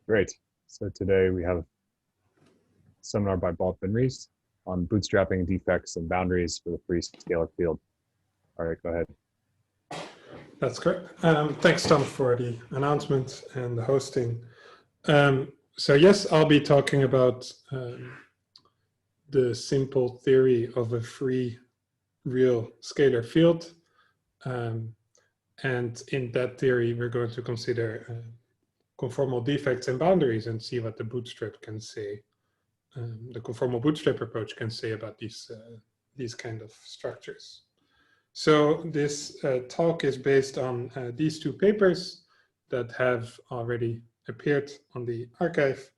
Great. So today we have a seminar by Balt and Rees on bootstrapping defects and boundaries for the free scalar field. All right, go ahead. That's correct. Thanks, Tom, for the announcement and the hosting. So yes, I'll be talking about the simple theory of a free real scalar field. And in that theory, we're going to consider conformal defects and boundaries and see what the bootstrap can say. The conformal bootstrap approach can say about these kind of structures. So this talk is based on these two papers that have already appeared on the archive,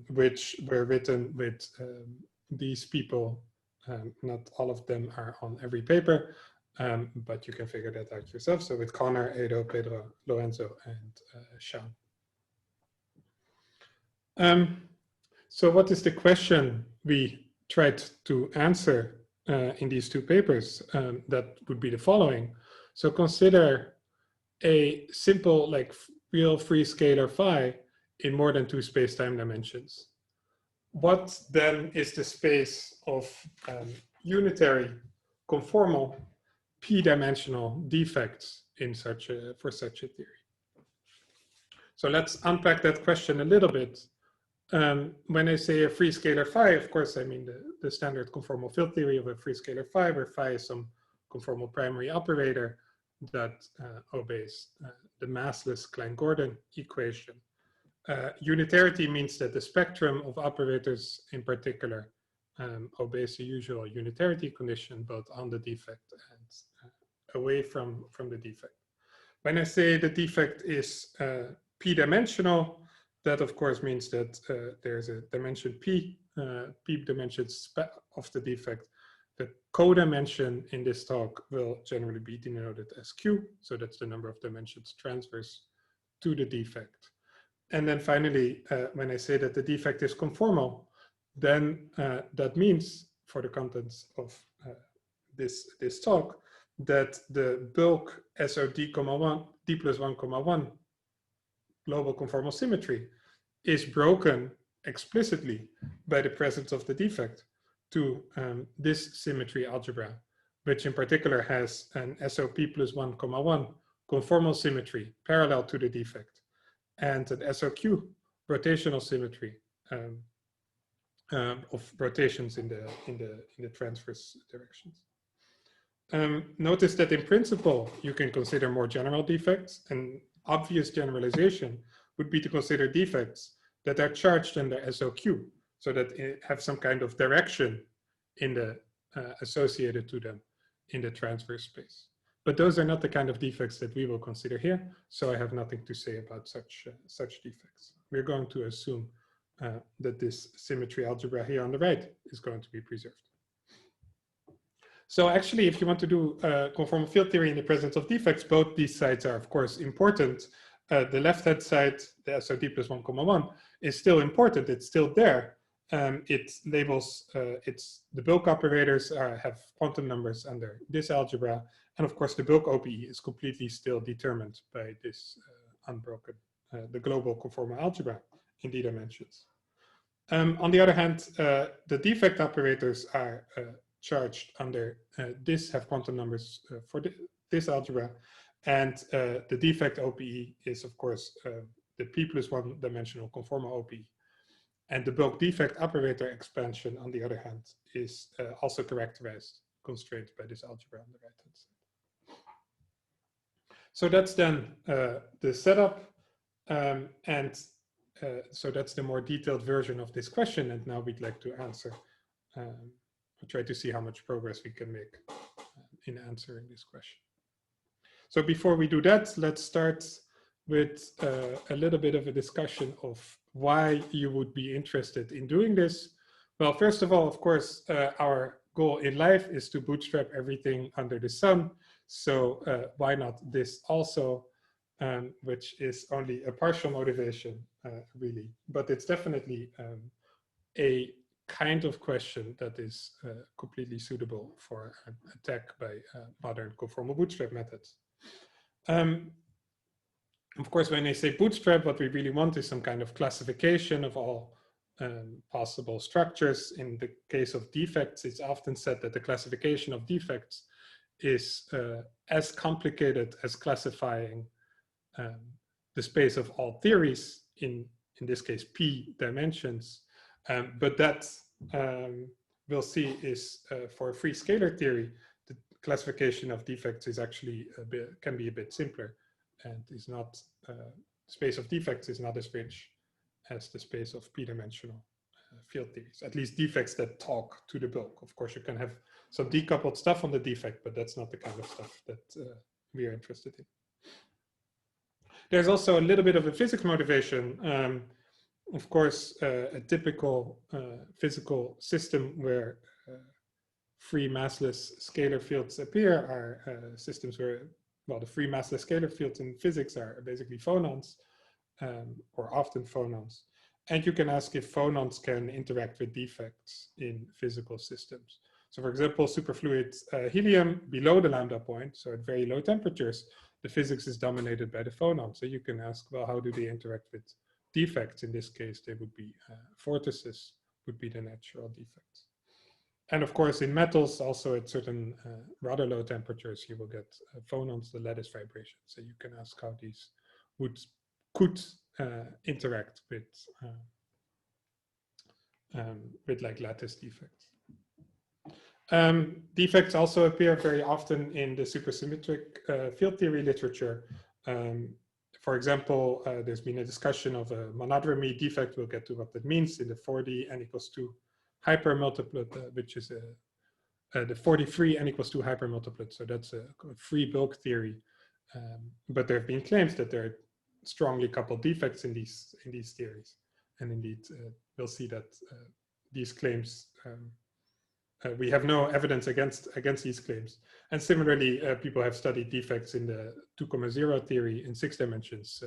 which were written with these people. Not all of them are on every paper, but you can figure that out yourself. So with Connor, Edo, Pedro, Lorenzo, and Sean. So what is the question we tried to answer in these two papers? That would be the following. So consider a simple, like real free scalar phi in more than two space-time dimensions. What then is the space of unitary, conformal, p-dimensional defects in for such a theory? So let's unpack that question a little bit. When I say a free scalar phi, of course, I mean the standard conformal field theory of a free scalar phi, where phi is some conformal primary operator that obeys the massless Klein-Gordon equation. Unitarity means that the spectrum of operators in particular obeys the usual unitarity condition, both on the defect and away from the defect. When I say the defect is p-dimensional, that of course means that there's a dimension p, p dimensions of the defect. The codimension in this talk will generally be denoted as q, so that's the number of dimensions transverse to the defect. And then finally, when I say that the defect is conformal, then that means, for the contents of this talk, that the bulk SO d, d plus 1, 1 global conformal symmetry is broken explicitly by the presence of the defect to this symmetry algebra, which in particular has an SOP plus 1, 1 conformal symmetry parallel to the defect, and an SOQ rotational symmetry of rotations in the transverse directions. Notice that in principle, you can consider more general defects. An obvious generalization would be to consider defects that are charged under SOQ, so that it have some kind of direction in the associated to them in the transverse space. But those are not the kind of defects that we will consider here, so I have nothing to say about such defects. We're going to assume that this symmetry algebra here on the right is going to be preserved. So actually, if you want to do conformal field theory in the presence of defects, both these sides are, of course, important. The left-hand side, the SOD plus 1, 1, is still important. It's still there. It labels, the bulk operators have quantum numbers under this algebra. And of course, the bulk OPE is completely still determined by this unbroken, the global conformal algebra in d dimensions. On the other hand, the defect operators are charged under this, have quantum numbers for this algebra. And the defect OPE is, of course, the p plus 1 dimensional conformal OPE. And the bulk defect operator expansion, on the other hand, is also characterized, constrained by this algebra on the right-hand side. So that's then the setup. So that's the more detailed version of this question. And now we'd like to answer, we'll try to see how much progress we can make in answering this question. So before we do that, let's start with a little bit of a discussion of why you would be interested in doing this. Well, first of all, of course, our goal in life is to bootstrap everything under the sun. So why not this also, which is only a partial motivation, really. But it's definitely a kind of question that is completely suitable for attack by modern conformal bootstrap methods. Of course, when they say bootstrap, what we really want is some kind of classification of all possible structures. In the case of defects, it's often said that the classification of defects is as complicated as classifying the space of all theories in this case, P dimensions. But that we'll see is for a free scalar theory, the classification of defects is actually can be a bit simpler, and is not space of defects is not as rich as the space of p-dimensional field theories. At least defects that talk to the bulk. Of course, you can have some decoupled stuff on the defect, but that's not the kind of stuff that we are interested in. There's also a little bit of a physics motivation. Of course, a typical physical system where free massless scalar fields appear are systems where, well, the free massless scalar fields in physics are basically phonons, or often phonons. And you can ask if phonons can interact with defects in physical systems. So for example, superfluid helium below the lambda point, so at very low temperatures, the physics is dominated by the phonon. So you can ask, well, how do they interact with defects? In this case, they would be vortices, would be the natural defects. And of course, in metals, also at certain rather low temperatures, you will get phonons, the lattice vibration. So you can ask how these could interact with like lattice defects. Defects also appear very often in the supersymmetric field theory literature. For example, there's been a discussion of a monogramming defect. We'll get to what that means in the 4D n=2 hypermultiplet, which is the 43 n=2 hypermultiplet. So that's a free bulk theory. But there have been claims that there are strongly coupled defects in these theories. And indeed, we'll see that these claims, we have no evidence against these claims. And similarly, people have studied defects in the 2,0 theory in 6 dimensions,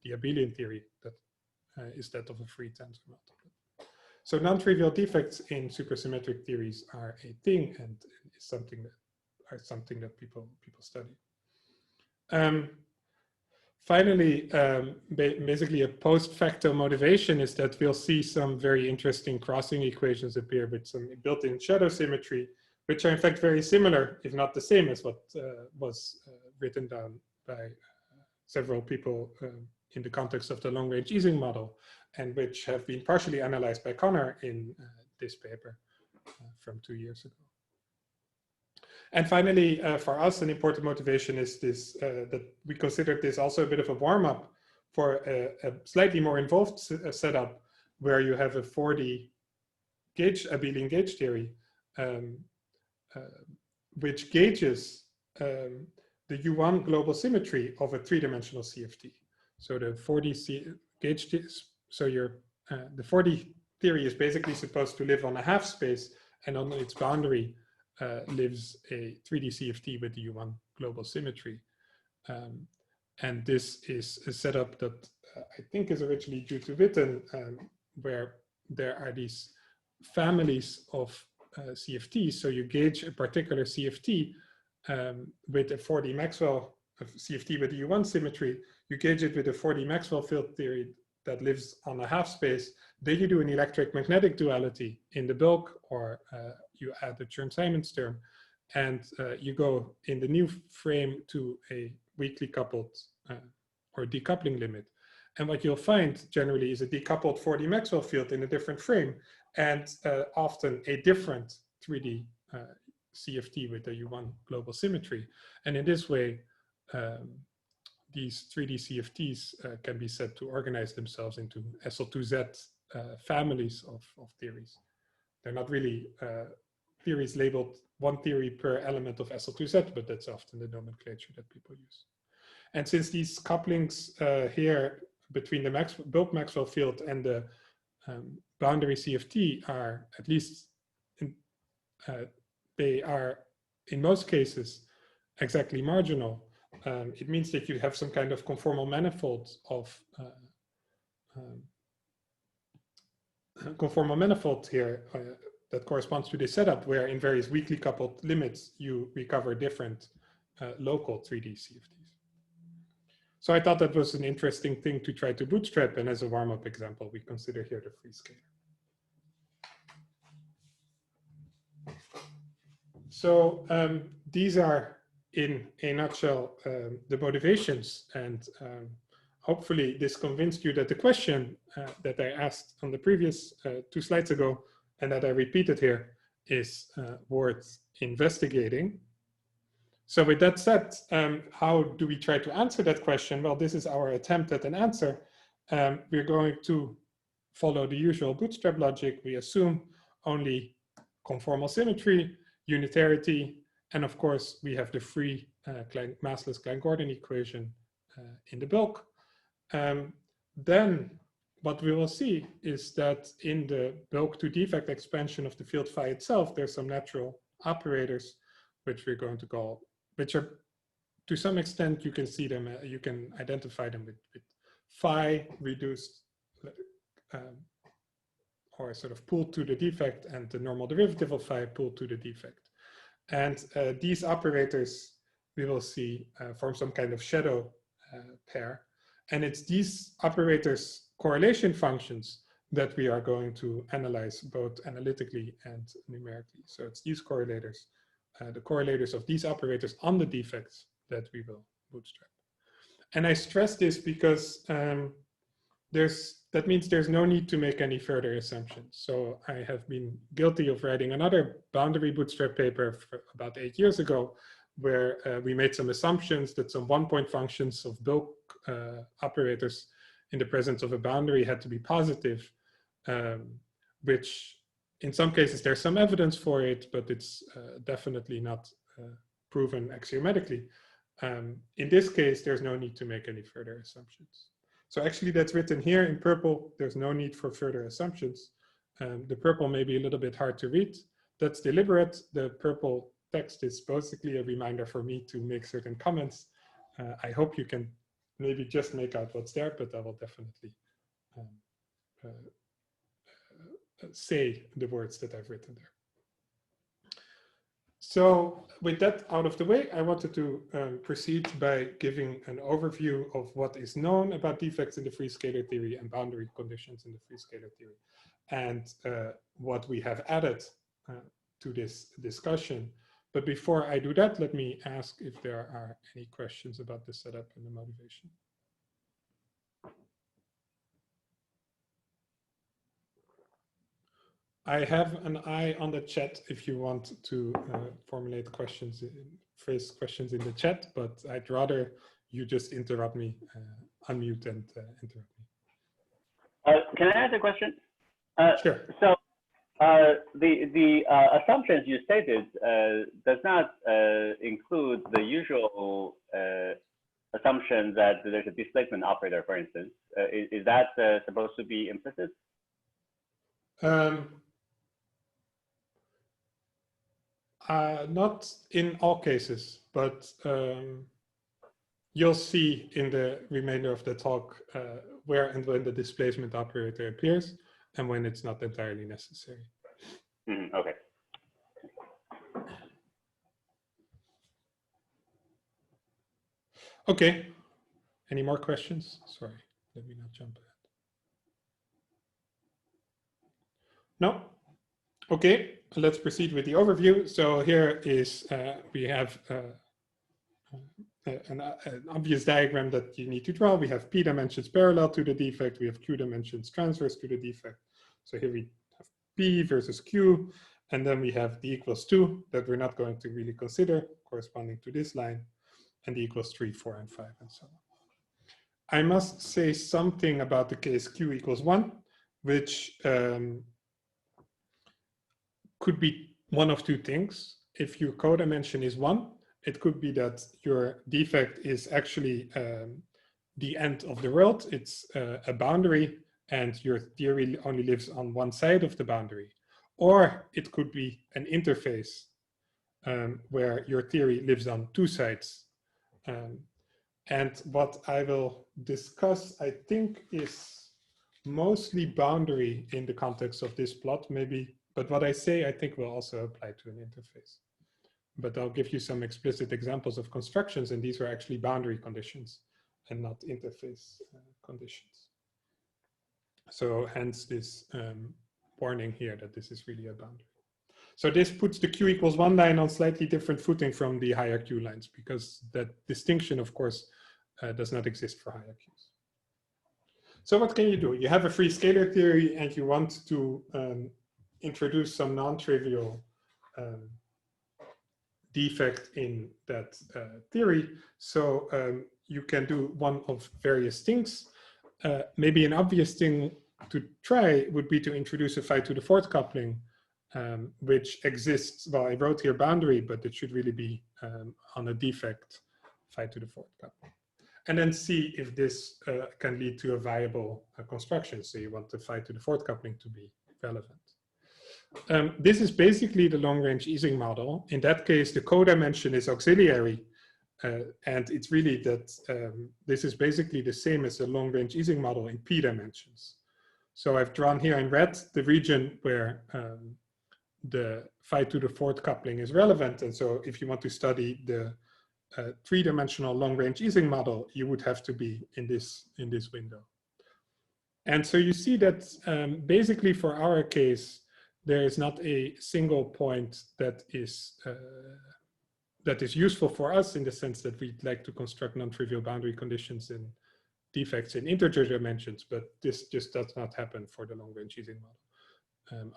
the abelian theory that is that of a free tensor multiplet. So non-trivial defects in supersymmetric theories are a thing, and is something that people study. Finally, basically a post facto motivation is that we'll see some very interesting crossing equations appear with some built-in shadow symmetry, which are in fact very similar, if not the same, as what was written down by several people in the context of the long-range Ising model, and which have been partially analyzed by Connor in this paper from 2 years ago. And finally, for us, an important motivation is this, that we considered this also a bit of a warm-up for a slightly more involved setup where you have a 4D gauge, abelian gauge theory, which gauges the U1 global symmetry of a 3-dimensional CFT. So the 4D gauge, so the 4D theory is basically supposed to live on a half space, and on its boundary lives a 3D CFT with the U1 global symmetry. And this is a setup that I think is originally due to Witten, where there are these families of CFTs. So you gauge a particular CFT with a 4D Maxwell CFT with the U1 symmetry. You gauge it with a 4D Maxwell field theory that lives on a half space. Then you do an electric magnetic duality in the bulk, or you add the Chern-Simons term, and you go in the new frame to a weakly coupled or decoupling limit. And what you'll find generally is a decoupled 4D Maxwell field in a different frame, and often a different 3D CFT with the U1 global symmetry. And in this way, these 3D CFTs can be said to organize themselves into SL2Z families of theories. They're not really theories labeled one theory per element of SL2Z, but that's often the nomenclature that people use. And since these couplings here between the bulk Maxwell field and the boundary CFT are, at least they are in most cases exactly marginal, it means that you have some kind of conformal manifold of conformal manifold here that corresponds to this setup, where in various weakly coupled limits you recover different local 3D CFTs. So I thought that was an interesting thing to try to bootstrap, and as a warm-up example, we consider here the free scalar. So these are, in a nutshell, the motivations, and hopefully this convinced you that the question that I asked on the previous 2 slides ago, and that I repeated here, is worth investigating. So with that said, how do we try to answer that question? Well, this is our attempt at an answer. We're going to follow the usual bootstrap logic. We assume only conformal symmetry, unitarity, and of course, we have the free massless Klein-Gordon equation in the bulk. Then what we will see is that in the bulk-to-defect expansion of the field phi itself, there's some natural operators, which we're going to call, which are, to some extent, you can see them, you can identify them with phi reduced, or sort of pulled to the defect, and the normal derivative of phi pulled to the defect. And these operators, we will see, form some kind of shadow pair. And it's these operators' correlation functions that we are going to analyze both analytically and numerically. So it's these correlators, the correlators of these operators on the defects that we will bootstrap. And I stress this because that means there's no need to make any further assumptions. So I have been guilty of writing another boundary bootstrap paper about 8 years ago, where we made some assumptions that some one-point functions of bulk operators in the presence of a boundary had to be positive, which in some cases there's some evidence for it, but it's definitely not proven axiomatically. In this case, there's no need to make any further assumptions. So actually that's written here in purple. There's no need for further assumptions. The purple may be a little bit hard to read. That's deliberate. The purple text is basically a reminder for me to make certain comments. I hope you can maybe just make out what's there, but I will definitely say the words that I've written there. So with that out of the way, I wanted to proceed by giving an overview of what is known about defects in the free scalar theory and boundary conditions in the free scalar theory, and what we have added to this discussion. But before I do that, let me ask if there are any questions about the setup and the motivation. I have an eye on the chat if you want to formulate questions, phrase questions in the chat, but I'd rather you just interrupt me, unmute and interrupt me. Can I ask a question? Sure. So the assumptions you stated does not include the usual assumption that there's a displacement operator, for instance. Is that supposed to be implicit? Not in all cases, but you'll see in the remainder of the talk where and when the displacement operator appears and when it's not entirely necessary. Okay. Okay. Any more questions? Sorry, let me not jump ahead. No? Okay, let's proceed with the overview. So here is, we have an obvious diagram that you need to draw. We have P dimensions parallel to the defect. We have Q dimensions transverse to the defect. So here we have P versus Q, and then we have the equals 2 that we're not going to really consider, corresponding to this line, and the equals 3, 4, and 5, and so on. I must say something about the case Q equals 1, which could be one of two things. If your codimension is 1, it could be that your defect is actually the end of the world. It's a boundary, and your theory only lives on one side of the boundary. Or it could be an interface where your theory lives on two sides. And what I will discuss, I think, is mostly boundary in the context of this plot, maybe. But what I say, I think, will also apply to an interface. But I'll give you some explicit examples of constructions, and these are actually boundary conditions and not interface conditions. So hence this warning here that this is really a boundary. So this puts the q equals 1 line on slightly different footing from the higher q lines, because that distinction, of course, does not exist for higher q's. So what can you do? You have a free scalar theory and you want to introduce some non-trivial defect in that theory. So you can do one of various things. Maybe an obvious thing to try would be to introduce a phi to the fourth coupling, which exists, well, I wrote here boundary, but it should really be on a defect phi to the fourth coupling. And then see if this can lead to a viable construction. So you want the phi to the fourth coupling to be relevant. This is basically the long-range Ising model. In that case, the codimension is auxiliary. And it's really that this is basically the same as the long-range Ising model in p dimensions. So I've drawn here in red the region where the phi to the fourth coupling is relevant. And so if you want to study the three-dimensional long-range Ising model, you would have to be in this window. And so you see that basically for our case, there is not a single point that is useful for us, in the sense that we'd like to construct non-trivial boundary conditions in defects in integer dimensions, but this just does not happen for the long-range Ising model.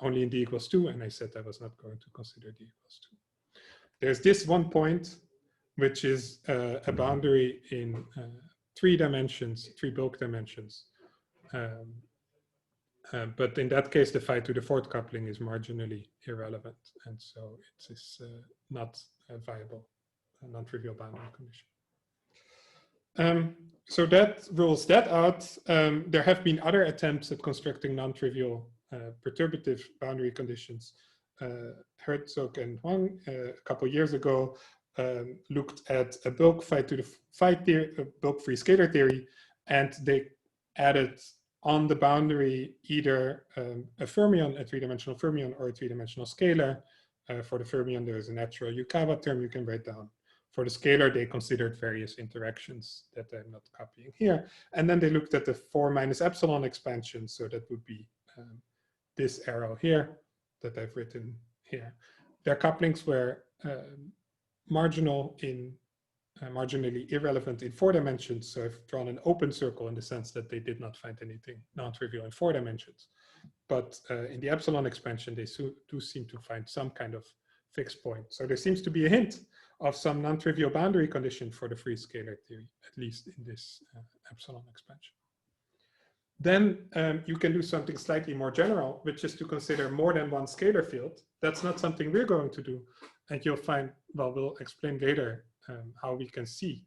Only in d equals 2, and I said I was not going to consider d equals 2. There's this one point, which is a boundary in 3 dimensions, 3 bulk dimensions. But in that case, the phi to the fourth coupling is marginally irrelevant. And so it is not a viable non-trivial boundary condition. So that rules that out. There have been other attempts at constructing non-trivial perturbative boundary conditions. Herzog and Huang a couple years ago looked at a bulk phi to the phi theory, bulk free scalar theory, and they added on the boundary either a fermion, a 3-dimensional fermion, or a 3-dimensional scalar. For the fermion, there is a natural Yukawa term you can write down. For the scalar, they considered various interactions that I'm not copying here. And then they looked at the 4 minus epsilon expansion. So that would be this arrow here that I've written here. Their couplings were marginal in marginally irrelevant in 4 dimensions. So I've drawn an open circle in the sense that they did not find anything non-trivial in 4 dimensions. But in the epsilon expansion, they do seem to find some kind of fixed point. So there seems to be a hint of some non-trivial boundary condition for the free scalar theory, at least in this epsilon expansion. Then you can do something slightly more general, which is to consider more than one scalar field. That's not something we're going to do. And you'll find, well, we'll explain later how we can see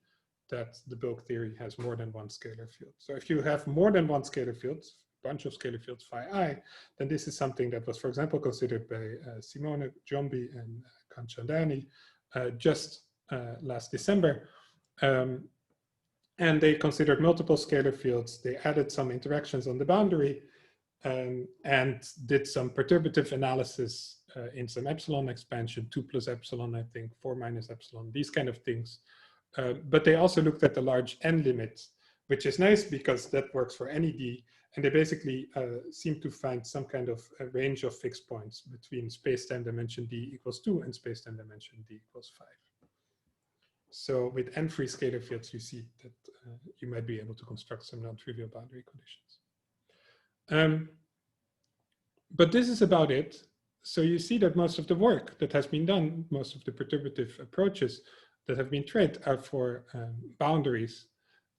that the bulk theory has more than one scalar field. So if you have more than one scalar field, bunch of scalar fields phi I, then this is something that was, for example, considered by Simone Giombi and Kanchandani just last December. And they considered multiple scalar fields. They added some interactions on the boundary and did some perturbative analysis in some epsilon expansion, 2 plus epsilon, I think, 4 minus epsilon, these kind of things. But they also looked at the large n limit, which is nice because that works for any d. And they basically seem to find some kind of a range of fixed points between space-time dimension d equals 2 and space-time dimension d equals 5. So with n free scalar fields, you see that you might be able to construct some non-trivial boundary conditions. But this is about it. So you see that most of the work that has been done, most of the perturbative approaches that have been tried are for boundaries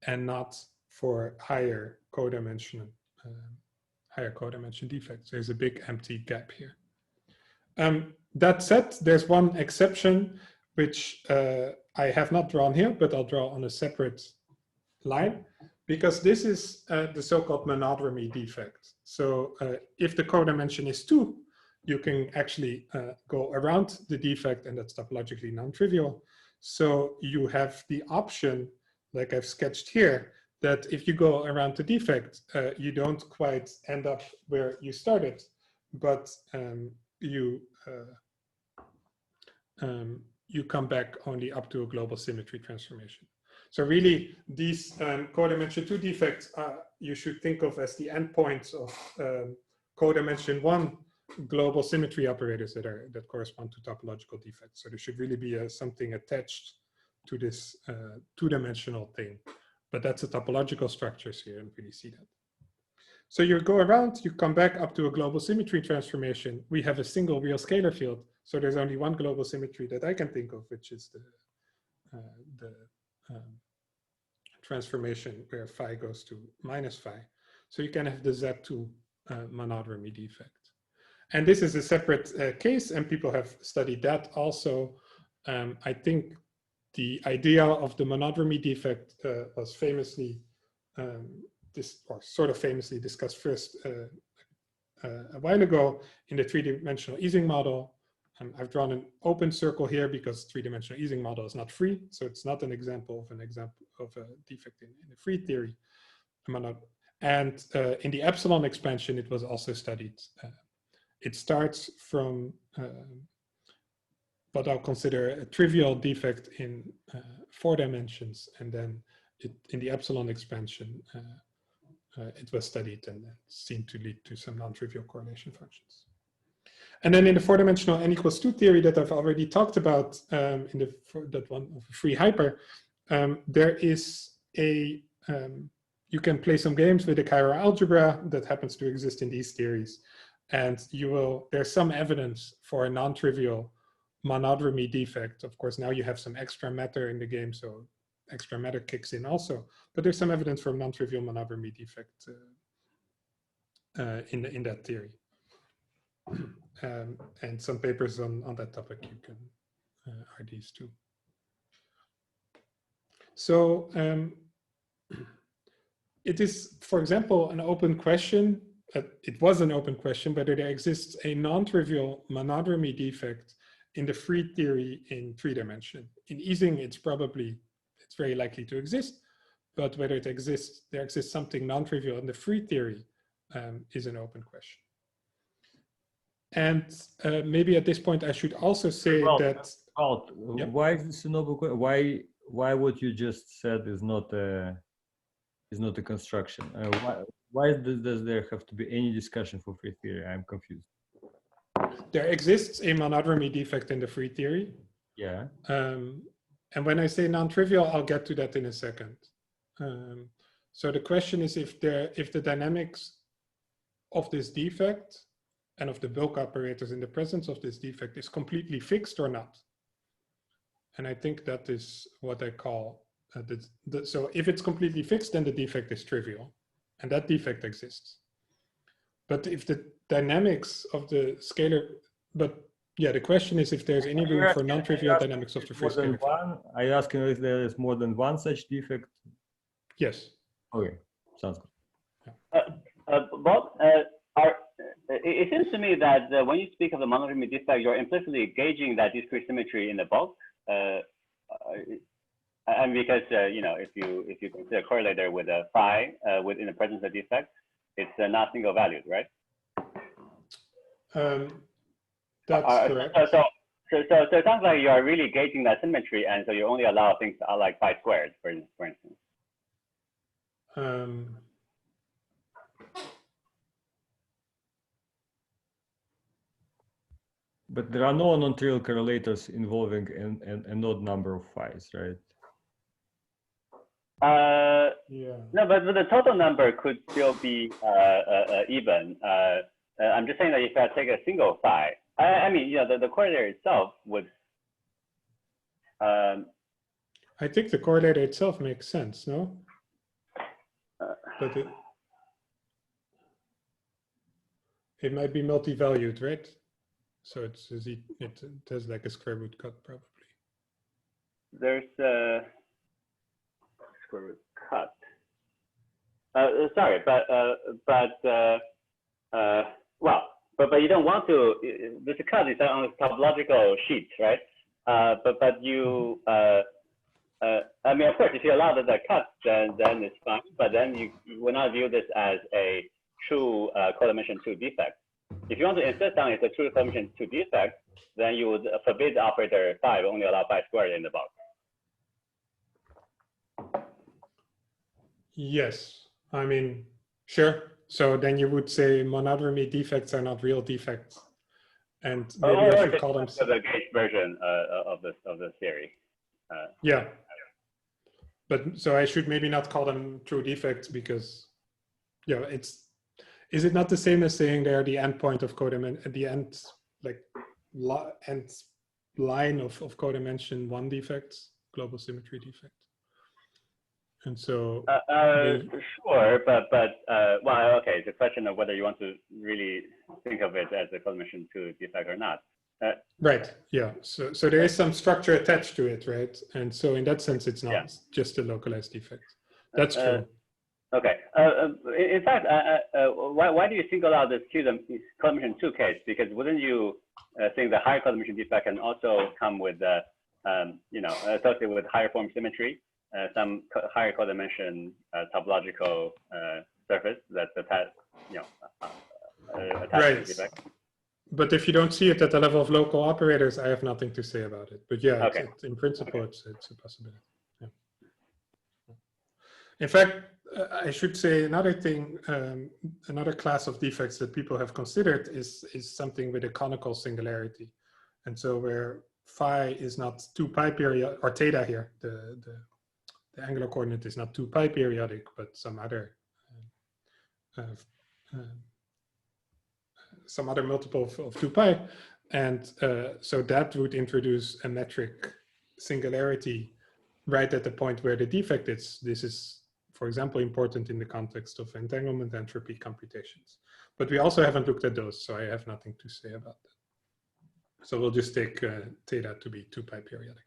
and not for higher codimension defects. There's a big empty gap here. That said, there's one exception, which I have not drawn here, but I'll draw on a separate line, because this is the so-called monogramy defect. So if the codimension is 2, you can actually go around the defect, and that's topologically non-trivial. So you have the option, like I've sketched here, that if you go around the defect, you don't quite end up where you started, but you you come back only up to a global symmetry transformation. So really, these codimension 2 defects you should think of as the endpoints of codimension 1 global symmetry operators that correspond to topological defects. So there should really be something attached to this two-dimensional thing, but that's a topological structure, so you don't really see that. So you go around, you come back up to a global symmetry transformation. We have a single real scalar field, so there's only one global symmetry that I can think of, which is the transformation where phi goes to minus phi. So you can have the Z2 monogramy defect. And this is a separate case, and people have studied that also. I think the idea of the monogramy defect was famously, sort of famously discussed first a while ago in the three-dimensional Ising model. I've drawn an open circle here because three-dimensional Ising model is not free, so it's not an example of a defect in the free theory. And in the epsilon expansion, it was also studied. It starts from what I'll consider a trivial defect in 4 dimensions, and then in the epsilon expansion, it was studied and seemed to lead to some non-trivial correlation functions. And then in the 4-dimensional n equals 2 theory that I've already talked about that one of a free hyper, there is a, you can play some games with the chiral algebra that happens to exist in these theories. And there's some evidence for a non-trivial monogramy defect. Of course, now you have some extra matter in the game, so extra matter kicks in also. But there's some evidence for non-trivial monogramy defect in that theory. And some papers on that topic you can are these two. So it is, for example, an open question. It was an open question whether there exists a non-trivial monogramy defect in the free theory in 3 dimension. In Ising, it's very likely to exist, but whether there exists something non-trivial in the free theory is an open question. And maybe at this point, I should also say that. Balt, yep. Why is this an open question? Why what you just said is not a construction? Why does there have to be any discussion for free theory? I'm confused. There exists a monogramy defect in the free theory. Yeah. And when I say non-trivial, I'll get to that in a second. So the question is if the dynamics of this defect and of the bulk operators in the presence of this defect is completely fixed or not. And I think that is what I call, so if it's completely fixed, then the defect is trivial, and that defect exists. But if the dynamics of the scalar, the question is if there's any room for non-trivial dynamics of the free scalar field. Are you asking if there is more than one such defect? Yes. Okay, sounds good. Bob, it seems to me that when you speak of the monogramy defect, you're implicitly gauging that discrete symmetry in the bulk. And because if you consider a correlator with a phi within the presence of defect, it's not single valued, right? That's correct. So it sounds like you are really gauging that symmetry, and so you only allow things that are like phi squared, for instance. But there are no non-trivial correlators involving an odd number of phi's, right? Yeah. No, but the total number could still be even. I'm just saying that if I take a single phi, I mean, the correlator itself would. I think the correlator itself makes sense, no? But it might be multi-valued, right? So it has like a square root cut probably. There's a square root cut. Sorry, but you don't want to. This cut is on the topological sheet, right? But you. I mean, of course, if you allow the cut, then it's fine. But then you will not view this as a true codimension 2 defect. If you want to insist on it's a true codimension 2 defect, then you would forbid the operator phi, but only allow phi squared in the bulk. Yes, I mean, sure. So then you would say monogramy defects are not real defects, and maybe I should call them the gauge version of the theory. Yeah, but so I should maybe not call them true defects because, yeah, is it not the same as saying they are the endpoint of codimension at the end, like end line of codimension 1 defects, global symmetry defect? And so sure, but well, okay, it's a question of whether you want to really think of it as a codimension 2 defect or not. Right. Yeah. So there is some structure attached to it, right? And so in that sense, it's not just a localized defect. That's true. Okay. In fact, why do you single out this codimension 2 case? Because wouldn't you think the higher codimension defect can also come with, associated with higher form symmetry, some higher codimension topological surface that's attached, attached to the defect? But if you don't see it at the level of local operators, I have nothing to say about it. But yeah, okay. In principle, it's a possibility. Yeah. In fact, I should say another thing, another class of defects that people have considered is something with a conical singularity. And so where phi is not 2 pi periodic, or theta here, the angular coordinate is not 2 pi periodic, but some other multiple of 2 pi. And so that would introduce a metric singularity right at the point where the defect is. This is, for example, important in the context of entanglement entropy computations. But we also haven't looked at those, so I have nothing to say about that. So we'll just take theta to be 2 pi periodic.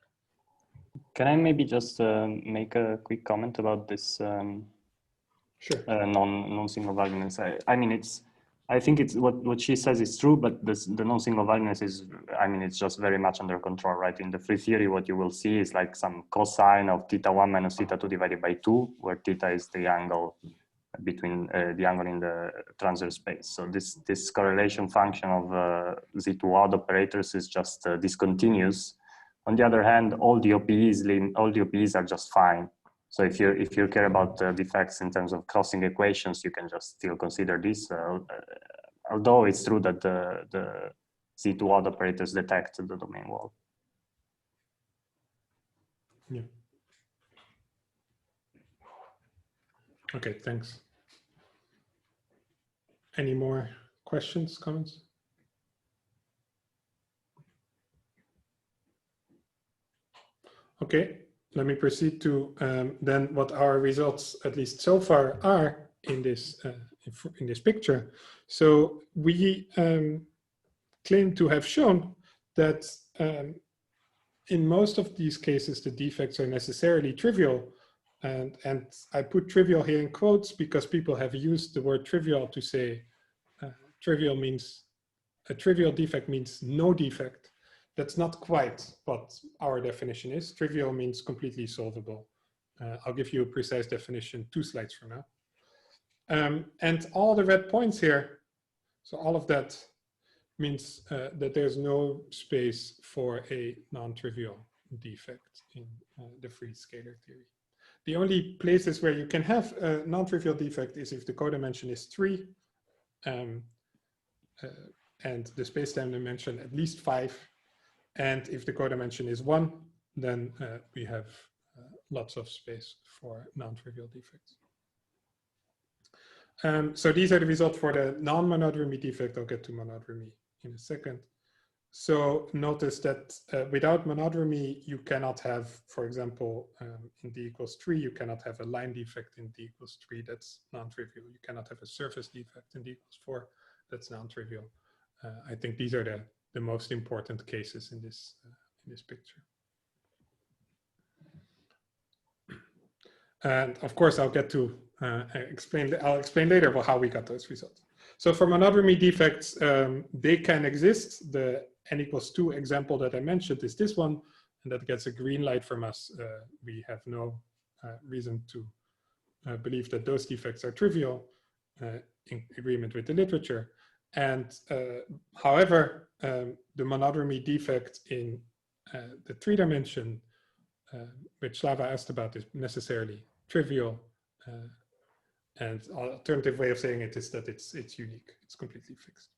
Can I maybe just make a quick comment about this sure. non-single valueness? I think it's what she says is true, but the non-single valueness is, it's just very much under control, right? In the free theory, what you will see is like some cosine of theta1 minus theta2 divided by 2, where theta is the angle between the angle in the transverse space. So this correlation function of Z2 odd operators is just discontinuous. On the other hand, all the OPEs are just fine. So if you care about defects in terms of crossing equations, you can just still consider this. Although it's true that the Z2 odd operators detect the domain wall. Yeah. Okay, thanks. Any more questions, comments? Okay. Let me proceed to then what our results, at least so far, are in this picture. So we claim to have shown that in most of these cases, the defects are necessarily trivial. And I put trivial here in quotes because people have used the word trivial to say a trivial defect means no defect. That's not quite what our definition is. Trivial means completely solvable. I'll give you a precise definition 2 slides from now. And all the red points here, so all of that means that there's no space for a non-trivial defect in the free scalar theory. The only places where you can have a non-trivial defect is if the codimension is 3 and the spacetime dimension at least 5. And if the codimension is 1, then we have lots of space for non-trivial defects. So these are the results for the non-monogamy defect. I'll get to monogamy in a second. So notice that without monogamy, you cannot have, for example, in D equals 3, you cannot have a line defect in D equals 3. That's non-trivial. You cannot have a surface defect in D equals 4. That's non-trivial. I think these are the most important cases in this picture. And of course, I'll get to I'll explain later how we got those results. So for monogamy defects, they can exist. The n equals 2 example that I mentioned is this one, and that gets a green light from us. We have no reason to believe that those defects are trivial in agreement with the literature. And however, the monogamy defect in the 3-dimension, which Slava asked about, is necessarily trivial. And alternative way of saying it is that it's unique. It's completely fixed.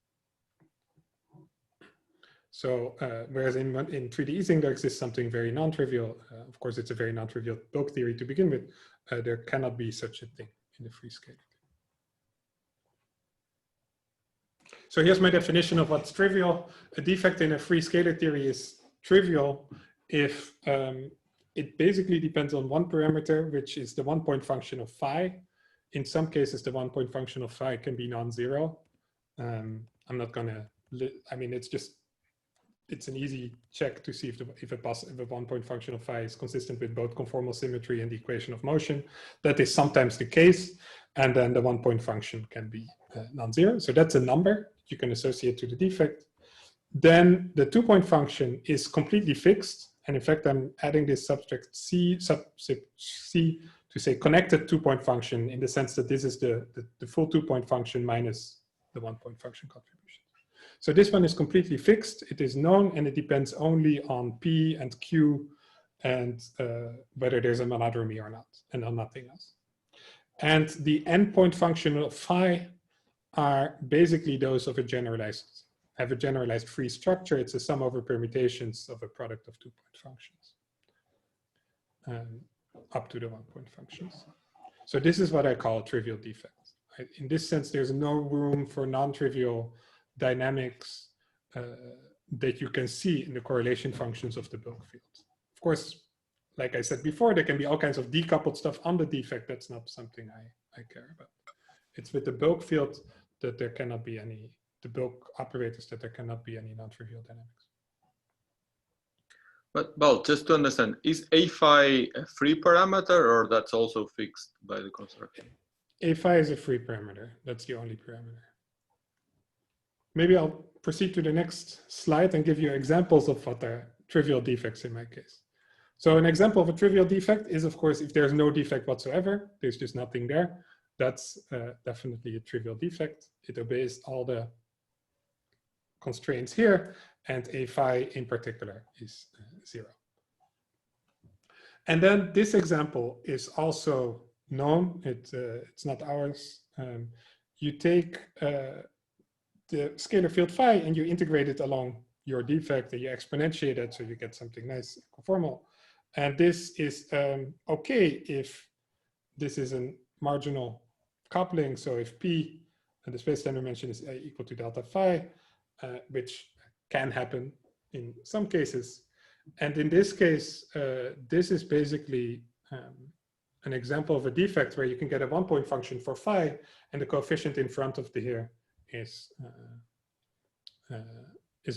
So whereas in 3D easing, there exists something very non-trivial. Of course, it's a very non-trivial bulk theory to begin with. There cannot be such a thing in the free scalar. So here's my definition of what's trivial. A defect in a free scalar theory is trivial if it basically depends on one parameter, which is the 1-point function of phi. In some cases, the 1-point function of phi can be non-zero. I'm not gonna, I mean, it's an easy check to see if a 1-point function of phi is consistent with both conformal symmetry and the equation of motion. That is sometimes the case. And then the 1-point function can be non-zero. So that's a number you can associate to the defect. Then the 2-point function is completely fixed. And in fact, I'm adding this subject C to say connected 2-point function, in the sense that this is the full 2-point function minus the 1-point function contribution. So this one is completely fixed. It is known, and it depends only on P and Q and whether there's a monodromy or not, and on nothing else. And the endpoint function of phi are basically those of a generalized, have a generalized free structure. It's a sum over permutations of a product of 2-point functions up to the 1-point functions. So this is what I call trivial defects. In this sense, there's no room for non-trivial dynamics that you can see in the correlation functions of the bulk field. Of course, like I said before, there can be all kinds of decoupled stuff on the defect. That's not something I care about. It's with the bulk field that there cannot be any, the bulk operators, that there cannot be any non-trivial dynamics. But Balt, just to understand, is a phi a free parameter, or that's also fixed by the construction? A phi is a free parameter. That's the only parameter. Maybe I'll proceed to the next slide and give you examples of what are trivial defects in my case. So an example of a trivial defect is, of course, if there's no defect whatsoever, there's just nothing there. That's definitely a trivial defect. It obeys all the constraints here, and a phi in particular is 0. And then this example is also known. It's not ours. You take the scalar field phi and you integrate it along your defect and you exponentiate it, so you get something nice and conformal. And this is okay if this is a marginal coupling. So if P and the space-time dimension is equal to delta phi, which can happen in some cases. And in this case, this is basically an example of a defect where you can get a 1-point function for phi, and the coefficient in front of the here is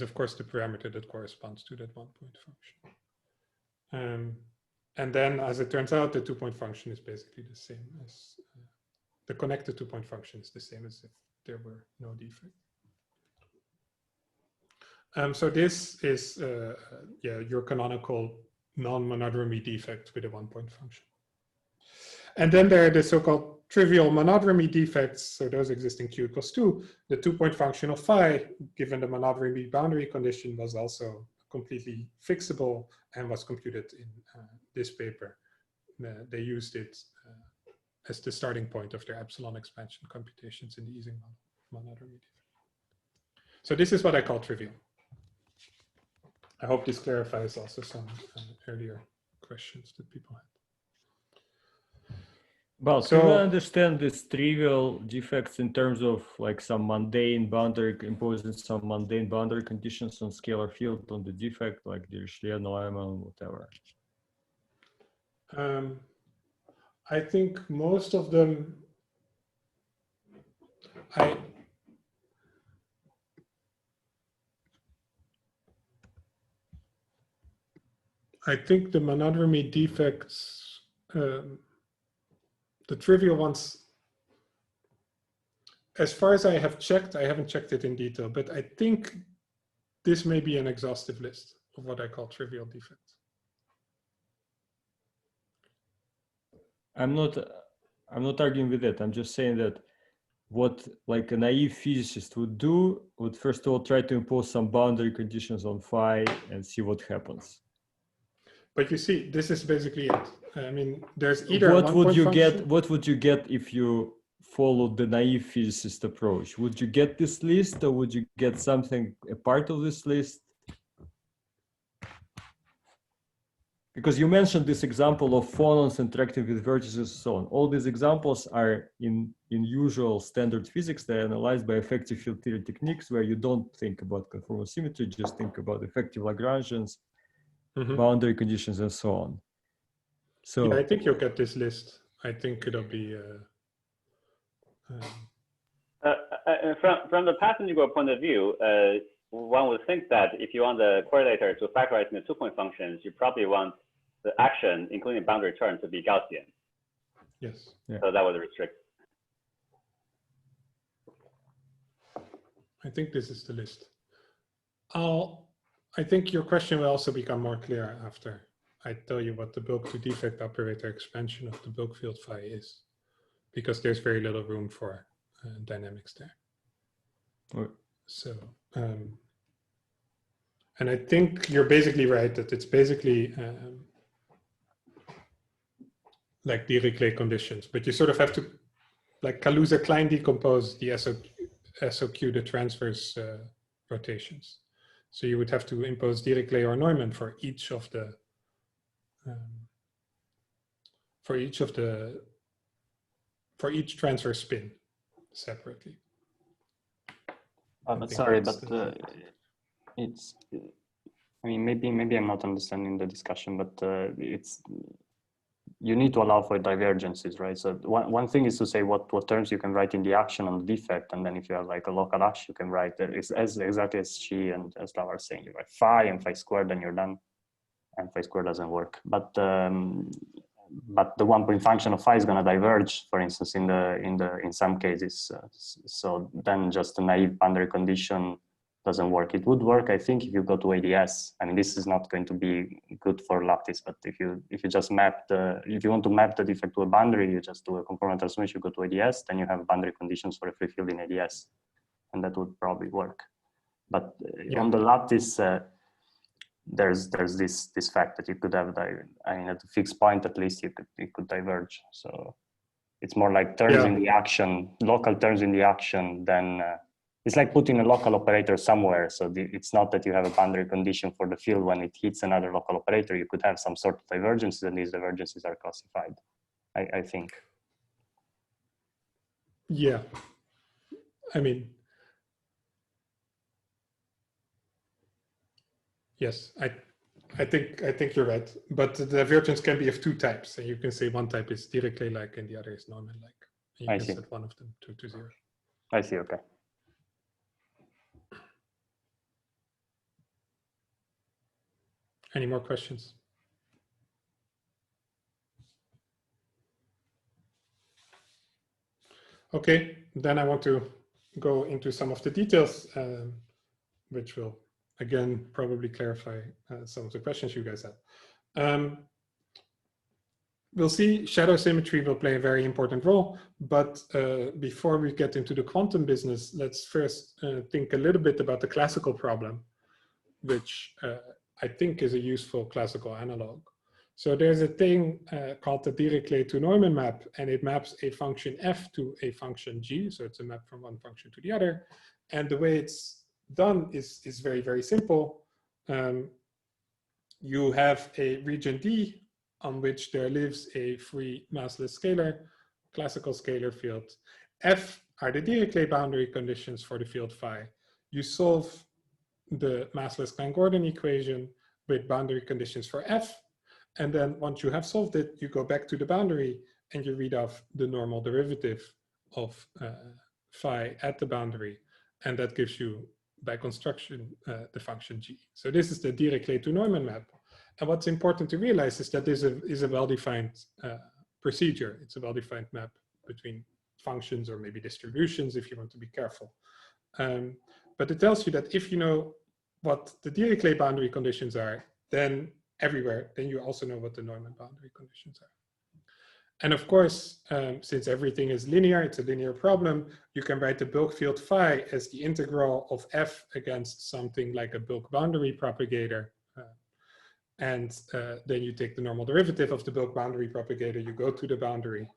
of course the parameter that corresponds to that 1-point function. And then, as it turns out, the 2-point function is basically the same as the connected 2-point function is the same as if there were no defect. So this is your canonical non-monogamy defect with a 1-point function. And then there are the so-called trivial monogamy defects. So those exist in Q equals 2. The 2-point function of phi, given the monogamy boundary condition, was also completely fixable and was computed in this paper. They used it as the starting point of their epsilon expansion computations in the Ising monogamy defect. So this is what I call trivial. I hope this clarifies also some earlier questions that people had. Well, So- can I understand these trivial defects in terms of like some mundane boundary, imposing some mundane boundary conditions on scalar field on the defect, like the Dirichlet, Neumann, whatever? I think most of them, I think the monogamy defects, the trivial ones, as far as I have checked, I haven't checked it in detail, but I think this may be an exhaustive list of what I call trivial defects. I'm not arguing with it. I'm just saying that what like a naive physicist would do would first of all try to impose some boundary conditions on phi and see what happens. But you see, this is basically it. I mean, there's either What would you function. get? What would you get if you followed the naive physicist approach? Would you get this list, or would you get something a part of this list? Because you mentioned this example of phonons interacting with vertices and so on. All these examples are in usual standard physics. They're analyzed by effective field theory techniques where you don't think about conformal symmetry, just think about effective Lagrangians, boundary conditions, and so on. So yeah, I think you'll get this list. I think it'll be. From the passenger point of view, one would think that if you want the correlator to factorize into two-point functions, you probably want the action, including boundary term, to be Gaussian. Yes. Yeah. So that would restrict. I think this is the list. I think your question will also become more clear after I tell you what the bulk-to-defect operator expansion of the bulk field phi is, because there's very little room for dynamics there. Right. So, and I think you're basically right that it's basically like Dirichlet conditions, but you sort of have to, like Kaluza-Klein decompose the SOQ, the transverse rotations. So you would have to impose Dirichlet or Neumann for each of the for each transverse spin separately. But sorry, but it's. I mean, maybe I'm not understanding the discussion, but it's. You need to allow for divergences, right? So one thing is to say what terms you can write in the action on the defect, and then if you have like a local action, you can write it's as exactly as she and as Slava are saying. You write phi and phi squared, then you're done, and phi squared doesn't work. But the 1-point function of phi is going to diverge, for instance, in some cases. So then just a naive boundary condition doesn't work. It would work, I think, if you go to ADS. I mean, this is not going to be good for lattice, but if you just if you want to map the defect to a boundary, you just do a conformal transformation, you go to ADS, then you have boundary conditions for a free field in ADS, and that would probably work. But on the lattice, there's this fact that you could have, I mean, at a fixed point at least, it could diverge. So it's more like terms in the action, local terms in the action, than it's like putting a local operator somewhere. So it's not that you have a boundary condition for the field when it hits another local operator. You could have some sort of divergences, and these divergences are classified, I think. Yeah, I mean, yes, I think you're right. But the divergence can be of two types. And you can say one type is Dirichlet-like and the other is Neumann-like. You can set one of them to 0. I see, okay. Any more questions? Okay, then I want to go into some of the details, which will, again, probably clarify some of the questions you guys have. We'll see shadow symmetry will play a very important role, but before we get into the quantum business, let's first think a little bit about the classical problem, which I think is a useful classical analog. So there's a thing called the Dirichlet to Neumann map, and it maps a function f to a function g. So it's a map from one function to the other. And the way it's done is very, very simple. You have a region D on which there lives a free massless scalar, classical scalar field. F are the Dirichlet boundary conditions for the field phi. You solve the massless Klein-Gordon equation with boundary conditions for F. And then once you have solved it, you go back to the boundary and you read off the normal derivative of phi at the boundary. And that gives you, by construction, the function g. So this is the Dirichlet to Neumann map. And what's important to realize is that this is a well-defined procedure. It's a well-defined map between functions or maybe distributions if you want to be careful. But it tells you that if you know what the Dirichlet boundary conditions are, then everywhere, then you also know what the Neumann boundary conditions are. And of course, since everything is linear, it's a linear problem, you can write the bulk field phi as the integral of f against something like a bulk boundary propagator. Then you take the normal derivative of the bulk boundary propagator, you go to the boundary,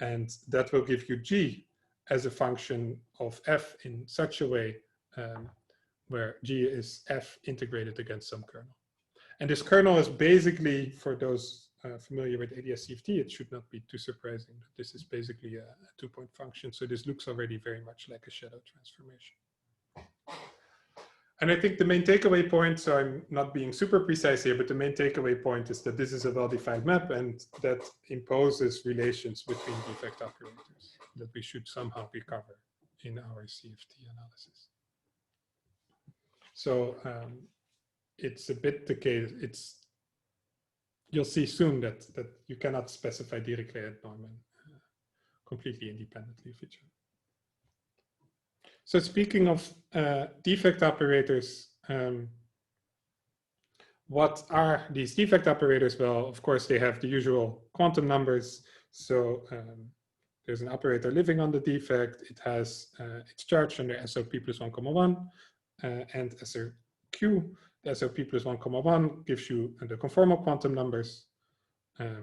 and that will give you g as a function of f in such a way where g is f integrated against some kernel. And this kernel is basically, for those familiar with ADS-CFT, it should not be too surprising that this is basically a two-point function. So this looks already very much like a shadow transformation. And I think the main takeaway point, so I'm not being super precise here, but the main takeaway point is that this is a well-defined map and that imposes relations between defect operators that we should somehow recover in our CFT analysis. So it's a bit the case, you'll see soon that you cannot specify Dirichlet and Neumann completely independently of each other. So speaking of defect operators, what are these defect operators? Well, of course, they have the usual quantum numbers. So there's an operator living on the defect. It has its charge under SOP plus 1,1 and SOQ. The SOP plus 1,1 gives you the conformal quantum numbers.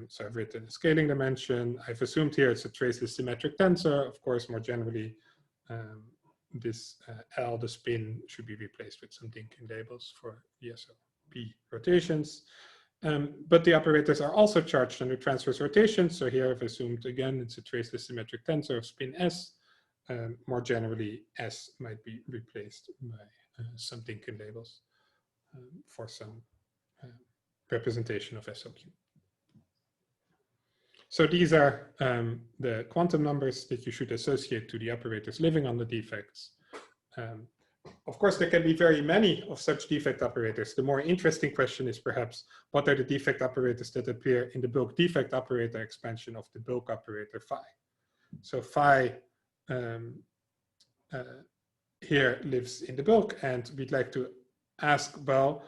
So I've written a scaling dimension. I've assumed here it's a traceless symmetric tensor. Of course, more generally, this L, the spin, should be replaced with some Dinkin labels for the SOP rotations. But the operators are also charged under transverse rotation. So here I've assumed, again, it's a traceless symmetric tensor of spin S. More generally, S might be replaced by some Dinkin labels for some representation of SOQ. So these are the quantum numbers that you should associate to the operators living on the defects. Of course, there can be very many of such defect operators. The more interesting question is perhaps, what are the defect operators that appear in the bulk defect operator expansion of the bulk operator phi? So phi here lives in the bulk, and we'd like to ask, well,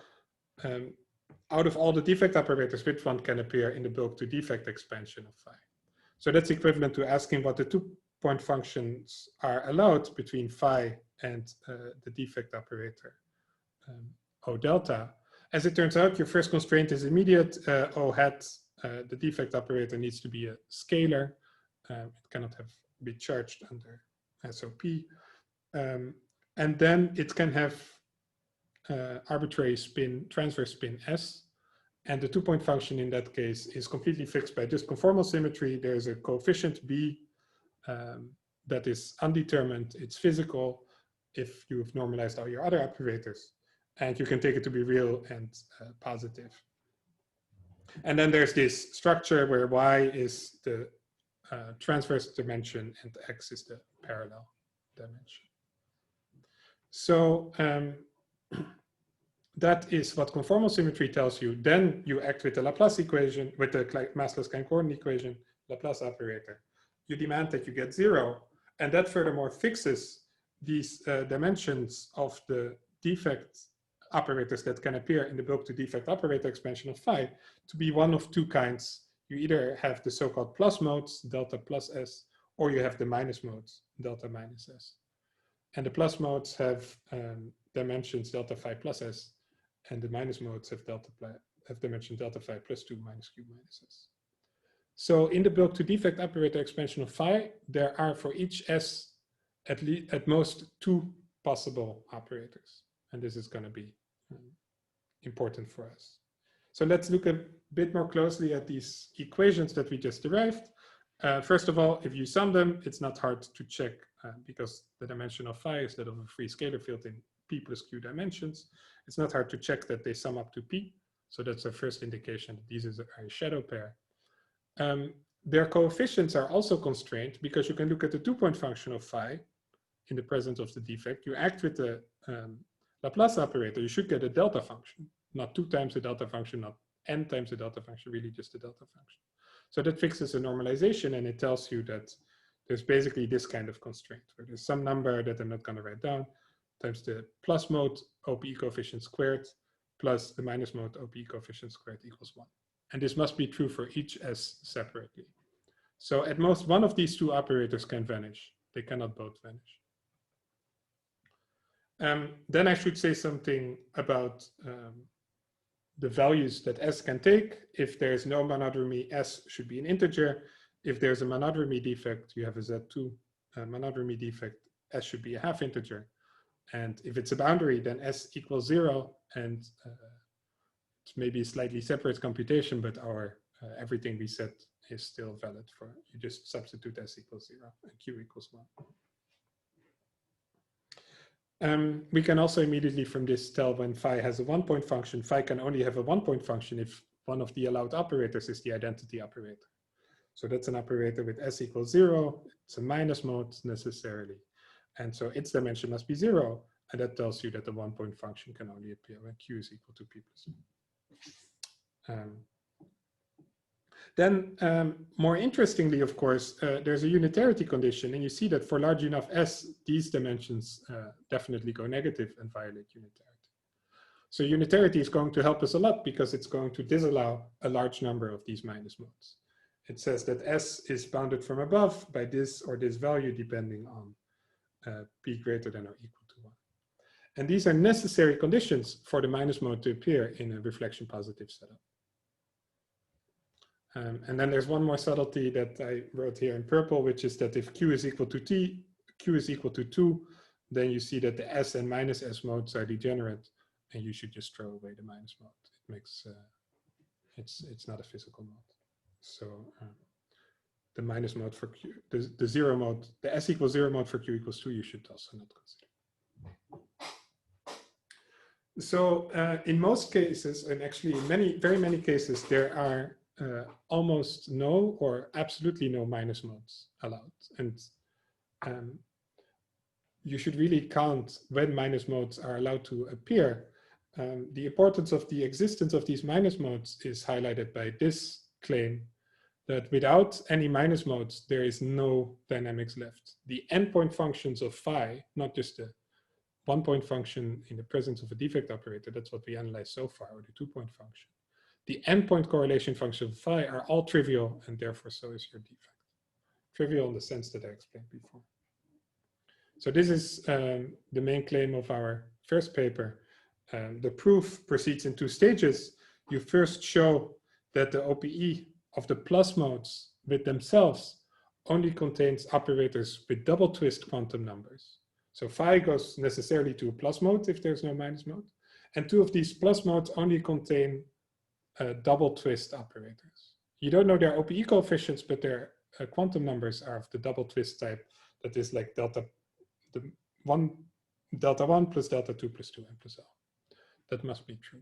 out of all the defect operators, which one can appear in the bulk to defect expansion of phi? So that's equivalent to asking what the two-point functions are allowed between phi and the defect operator O delta. As it turns out, your first constraint is immediate. O hat, the defect operator, needs to be a scalar. It cannot be charged under SOP. And then it can have arbitrary spin, transverse spin S. And the two-point function in that case is completely fixed by just conformal symmetry. There's a coefficient B that is undetermined. It's physical if you've normalized all your other operators. And you can take it to be real and positive. And then there's this structure where Y is the transverse dimension and X is the parallel dimension. So that is what conformal symmetry tells you. Then you act with the Laplace equation, with the massless coordinate equation, Laplace operator. You demand that you get 0. And that furthermore fixes these dimensions of the defect operators that can appear in the bulk to defect operator expansion of phi to be one of two kinds. You either have the so-called plus modes, delta plus S, or you have the minus modes, delta minus S. And the plus modes have dimensions delta phi plus S, and the minus modes have dimension delta phi plus 2 minus q minus S. So in the bulk to defect operator expansion of phi, there are for each S at most 2 possible operators. And this is going to be important for us. So let's look a bit more closely at these equations that we just derived. First of all, if you sum them, it's not hard to check because the dimension of phi is that of a free scalar field in p plus q dimensions. It's not hard to check that they sum up to p. So that's the first indication that these are a shadow pair. Their coefficients are also constrained because you can look at the two-point function of phi in the presence of the defect. You act with the Laplace operator, you should get a delta function, not 2 times the delta function, not n times the delta function, really just the delta function. So that fixes a normalization, and it tells you that there's basically this kind of constraint where there's some number that I'm not going to write down times the plus mode OP coefficient squared plus the minus mode OP coefficient squared equals 1. And this must be true for each S separately. So at most, one of these two operators can vanish. They cannot both vanish. Then I should say something about the values that S can take. If there's no monodromy, S should be an integer. If there's a monodromy defect, you have a Z2 monodromy defect, S should be a half integer. And if it's a boundary, then S equals 0. And it's maybe a slightly separate computation, but our everything we said is still valid for, you just substitute S equals 0 and Q equals 1. We can also immediately from this tell when phi has a 1-point function, phi can only have a 1-point function if one of the allowed operators is the identity operator. So that's an operator with S equals 0. It's a minus mode necessarily. And so its dimension must be 0. And that tells you that the 1-point function can only appear when Q is equal to P plus 1. Then more interestingly, of course, there's a unitarity condition. And you see that for large enough S, these dimensions definitely go negative and violate unitarity. So unitarity is going to help us a lot because it's going to disallow a large number of these minus modes. It says that S is bounded from above by this or this value depending on P greater than or equal to 1. And these are necessary conditions for the minus mode to appear in a reflection positive setup. And then there's one more subtlety that I wrote here in purple, which is that if Q is equal to T, Q is equal to 2, then you see that the S and minus S modes are degenerate, and you should just throw away the minus mode. It makes, it's not a physical mode. So the minus mode for Q, the 0 mode, the S equals 0 mode for Q equals 2, you should also not consider. So in most cases, and actually in very many cases, there are almost no or absolutely no minus modes allowed. And you should really count when minus modes are allowed to appear. The importance of the existence of these minus modes is highlighted by this claim that without any minus modes, there is no dynamics left. The endpoint functions of phi, not just the 1-point function in the presence of a defect operator, that's what we analyzed so far, or the 2-point function. The endpoint correlation function of phi are all trivial, and therefore so is your defect. Trivial in the sense that I explained before. So this is the main claim of our first paper. The proof proceeds in 2 stages. You first show that the OPE of the plus modes with themselves only contains operators with double twist quantum numbers. So phi goes necessarily to a plus mode if there's no minus mode. And 2 of these plus modes only contain double twist operators. You don't know their OPE coefficients, but their quantum numbers are of the double twist type. That is like delta 1 plus delta 2 plus 2 n plus L. That must be true.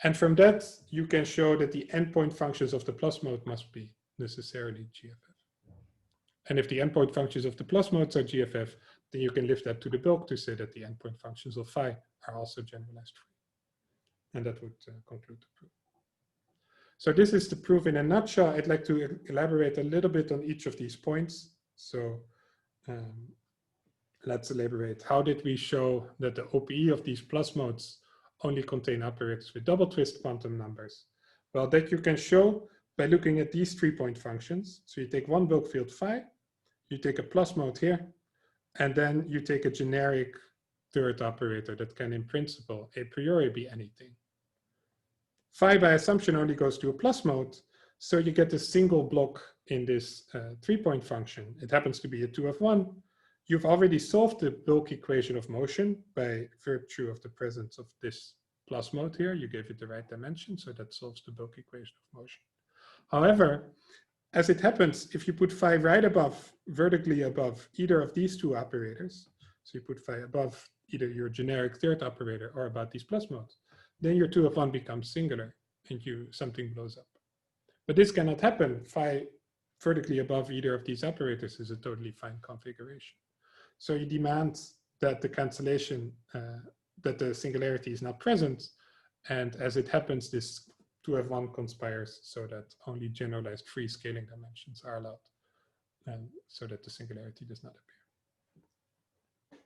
And from that, you can show that the endpoint functions of the plus mode must be necessarily GFF. And if the endpoint functions of the plus modes are GFF, then you can lift that to the bulk to say that the endpoint functions of phi are also generalized free. And that would conclude the proof. So this is the proof in a nutshell. I'd like to elaborate a little bit on each of these points. So let's elaborate. How did we show that the OPE of these plus modes only contain operators with double twist quantum numbers? Well, that you can show by looking at these 3-point functions. So you take one bulk field phi, you take a plus mode here, and then you take a generic third operator that can in principle a priori be anything. Phi by assumption only goes to a plus mode, so you get a single block in this 3-point function. It happens to be a 2 of 1. You've already solved the bulk equation of motion by virtue of the presence of this plus mode here. You gave it the right dimension, so that solves the bulk equation of motion. However, as it happens, if you put phi right above, vertically above either of these 2 operators, so you put phi above either your generic third operator or about these plus modes, then your 2 of 1 becomes singular and something blows up. But this cannot happen. Phi vertically above either of these operators is a totally fine configuration. So you demand that the cancellation, that the singularity is not present. And as it happens, this 2f1 conspires so that only generalized free scaling dimensions are allowed, and so that the singularity does not appear.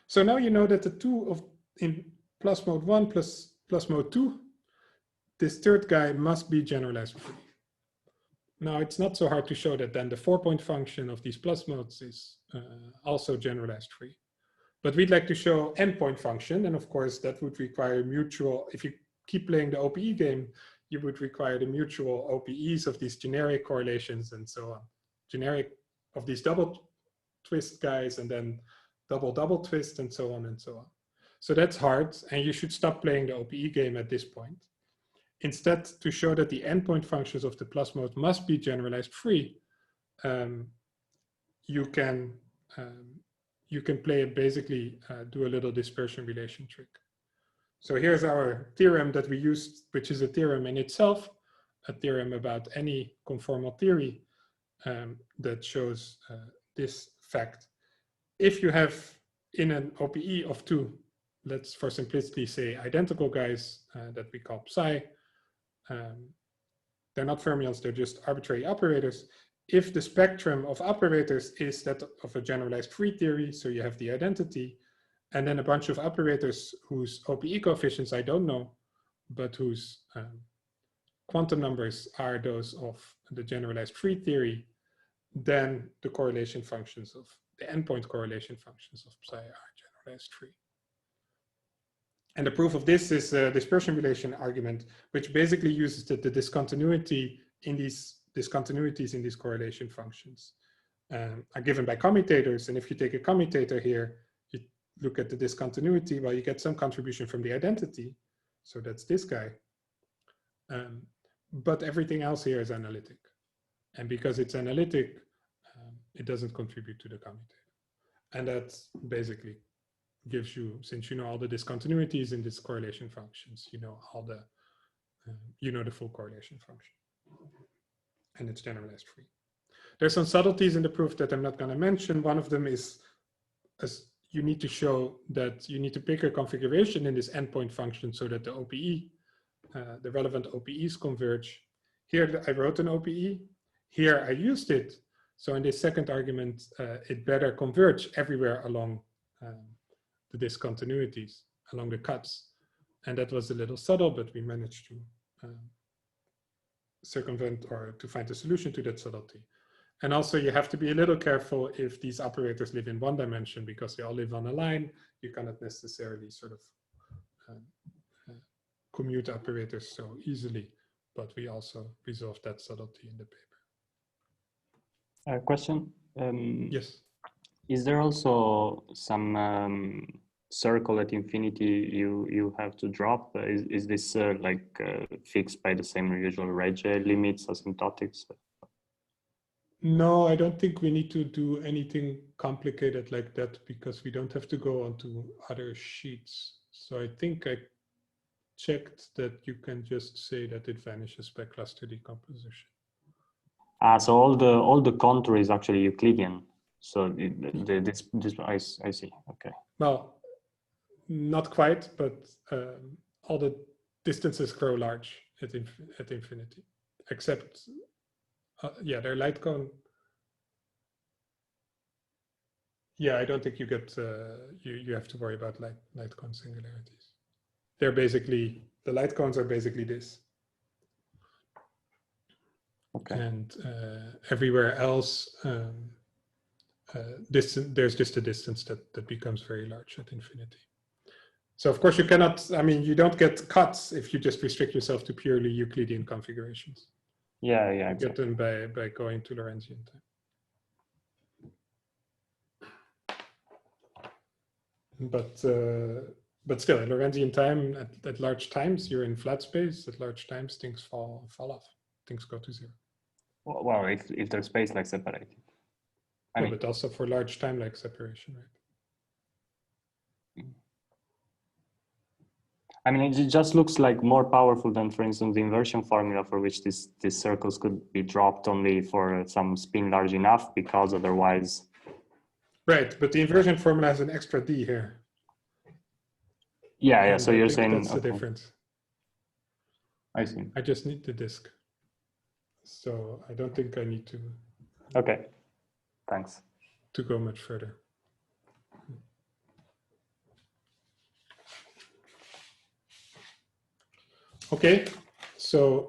So now you know that the 2 in plus mode 1 plus mode 2, this third guy must be generalized free. Now it's not so hard to show that then the 4-point function of these plus modes is also generalized free. But we'd like to show endpoint function, and of course that would require mutual, if you keep playing the OPE game, you would require the mutual OPEs of these generic correlations and so on. Generic of these double twist guys and then double twist and so on and so on. So that's hard, and you should stop playing the OPE game at this point. Instead, to show that the endpoint functions of the plus mode must be generalized free, you can play it basically, do a little dispersion relation trick. So here's our theorem that we used, which is a theorem in itself, a theorem about any conformal theory that shows this fact. If you have in an OPE of two, let's for simplicity say identical guys that we call psi, they're not fermions, they're just arbitrary operators. If the spectrum of operators is that of a generalized free theory, so you have the identity, and then a bunch of operators whose OPE coefficients I don't know, but whose quantum numbers are those of the generalized free theory, then the correlation functions of the endpoint correlation functions of psi are generalized free. And the proof of this is a dispersion relation argument, which basically uses the discontinuity in these discontinuities in these correlation functions are given by commutators. And if you take a commutator here, you look at the discontinuity, well, you get some contribution from the identity. So that's this guy. But everything else here is analytic. And because it's analytic, it doesn't contribute to the commutator. And that basically gives you, since you know all the discontinuities in these correlation functions, you know all the, the full correlation function. And it's generalized free. There's some subtleties in the proof that I'm not going to mention. One of them is, as you need to show that you need to pick a configuration in this endpoint function so that the OPE, the relevant OPEs converge. Here I wrote an OPE. Here I used it. So in this second argument, it better converge everywhere along the discontinuities, along the cuts. And that was a little subtle, but we managed to circumvent or to find a solution to that subtlety. And also you have to be a little careful if these operators live in one dimension, because they all live on a line. You cannot necessarily sort of commute operators so easily, but we also resolved that subtlety in the paper. Question? Yes. Is there also some circle at infinity you have to drop? Is this fixed by the same usual Regge limits, asymptotics? No, I don't think we need to do anything complicated like that, because we don't have to go onto other sheets. So I think I checked that you can just say that it vanishes by cluster decomposition. So all the contour is actually Euclidean. So this I see. Okay. Well, not quite, but all the distances grow large at infinity, except yeah, their light cone. Yeah, I don't think you get you have to worry about light cone singularities. They're basically, the light cones are basically this. Okay. And everywhere else, there's just a distance that becomes very large at infinity. So of course you cannot, I mean, you don't get cuts if you just restrict yourself to purely Euclidean configurations. Yeah, You exactly. get them by going to Lorentzian time. But still, at Lorentzian time, at large times, you're in flat space. At large times, things fall off. Things go to zero. Well, if there's space like separated. I mean, but also for large time-like separation, right? I mean, it just looks like more powerful than, for instance, the inversion formula, for which these circles could be dropped only for some spin large enough, because otherwise. Right, but the inversion formula has an extra D here. Yeah, yeah. And So you're saying that's the okay. difference. I see. I just need the disk, so I don't think I need to. Okay, thanks. To go much further. Okay, so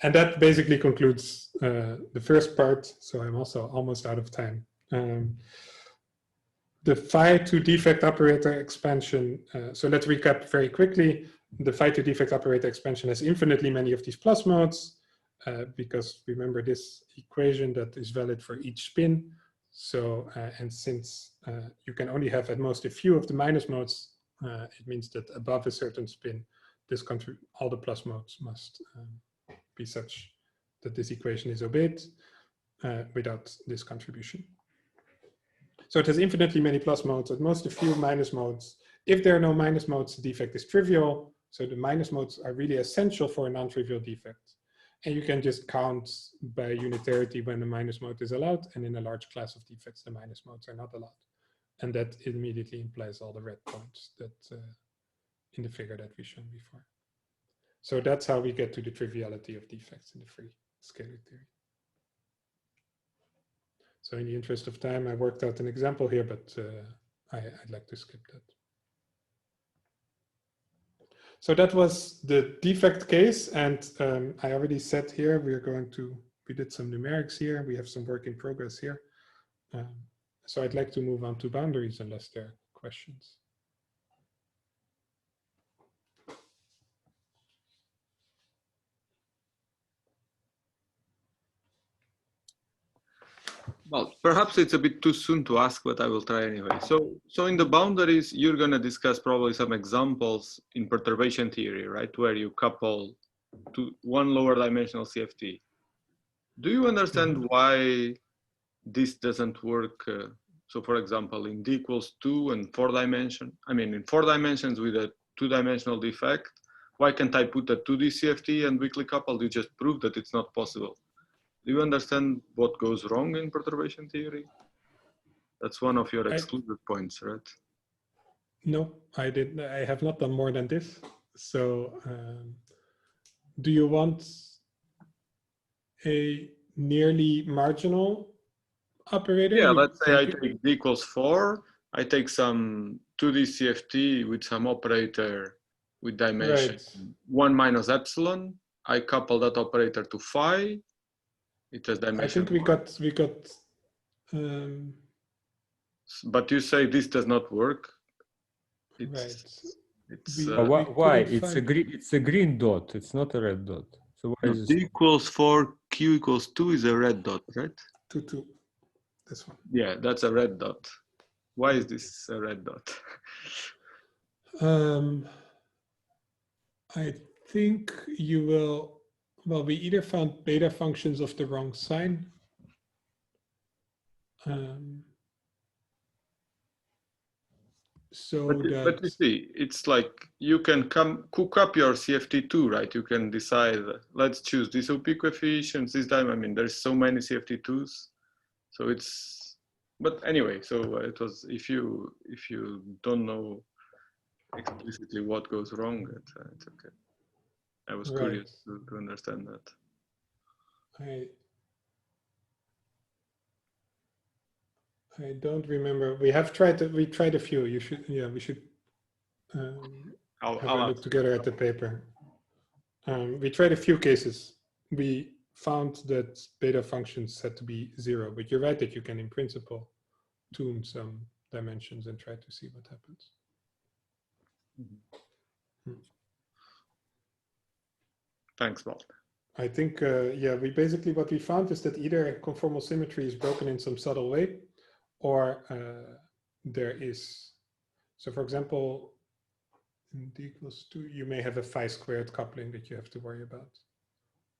And that basically concludes the first part. So I'm also almost out of time. The phi-to-defect operator expansion. So let's recap very quickly. The phi-to-defect operator expansion has infinitely many of these plus modes, because remember this equation that is valid for each spin. So, and since you can only have at most a few of the minus modes, it means that above a certain spin, this all the plus modes must be such that this equation is obeyed without this contribution. So it has infinitely many plus modes, at most a few minus modes. If there are no minus modes, the defect is trivial. So the minus modes are really essential for a non-trivial defect. And you can just count by unitarity when the minus mode is allowed. And in a large class of defects, the minus modes are not allowed. And that immediately implies all the red points that in the figure that we've shown before. So that's how we get to the triviality of defects in the free scalar theory. So in the interest of time, I worked out an example here, but I'd like to skip that. So that was the defect case. And I already said here, we did some numerics here. We have some work in progress here. So I'd like to move on to boundaries unless there are questions. Well, perhaps it's a bit too soon to ask, but I will try anyway. So in the boundaries, you're going to discuss probably some examples in perturbation theory, right? Where you couple to one lower dimensional CFT. Do you understand why this doesn't work? So for example, in D equals 2 and 4 dimension, I mean, in 4 dimensions with a 2-dimensional defect, why can't I put a 2D CFT and weakly coupled? You just proved that it's not possible. Do you understand what goes wrong in perturbation theory? That's one of your excluded points, right? No, I have not done more than this. So do you want a nearly marginal operator? Yeah, let's say I take D equals 4. I take some 2D CFT with some operator with dimension 1 minus epsilon. I couple that operator to phi. It has dimension. I think we got. But you say this does not work. Why? It's a green dot. It's not a red dot. So why is D equals 4, Q equals 2 is a red dot, right? 2, 2. This one. Yeah, that's a red dot. Why is this a red dot? I think you will. Well, we either found beta functions of the wrong sign. But you see, it's like you can cook up your CFT2, right? You can decide, let's choose these OP coefficients this time. I mean, there's so many CFT2s. So it's, but anyway, so it was, if you don't know explicitly what goes wrong, it's okay. I was curious to understand that. I don't remember. We tried a few. We should have a look together at the paper. We tried a few cases. We found that beta functions had to be 0, but you're right that you can, in principle, tune some dimensions and try to see what happens. Thanks, Balt. I think, we basically, what we found is that either conformal symmetry is broken in some subtle way, or there is, so for example, in D equals 2, you may have a phi squared coupling that you have to worry about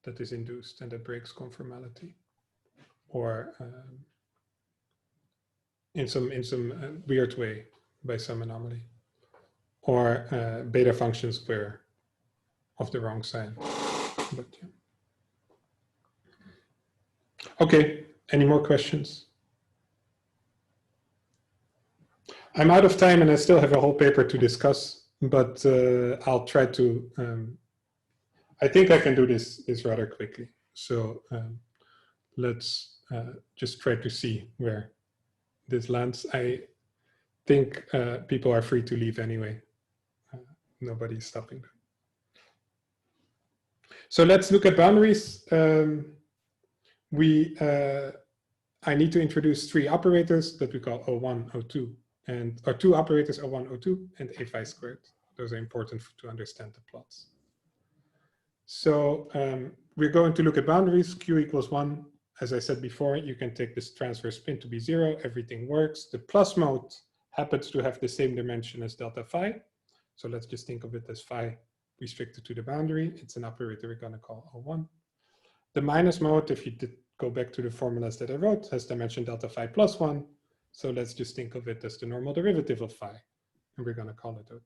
that is induced and that breaks conformality, or in some weird way by some anomaly, or beta functions were of the wrong sign. But, yeah. Okay, any more questions? I'm out of time and I still have a whole paper to discuss, but I'll try to, I think I can do this rather quickly. So let's just try to see where this lands. I think people are free to leave anyway. Nobody's stopping them. So let's look at boundaries. I need to introduce three operators that we call O1, O2, or two operators, O1, O2, and A phi squared. Those are important to understand the plots. So we're going to look at boundaries. Q equals 1. As I said before, you can take this transverse spin to be 0. Everything works. The plus mode happens to have the same dimension as delta phi. So let's just think of it as phi restricted to the boundary. It's an operator we're going to call O1. The minus mode, if you go back to the formulas that I wrote, has dimension delta phi plus 1. So let's just think of it as the normal derivative of phi. And we're going to call it O2.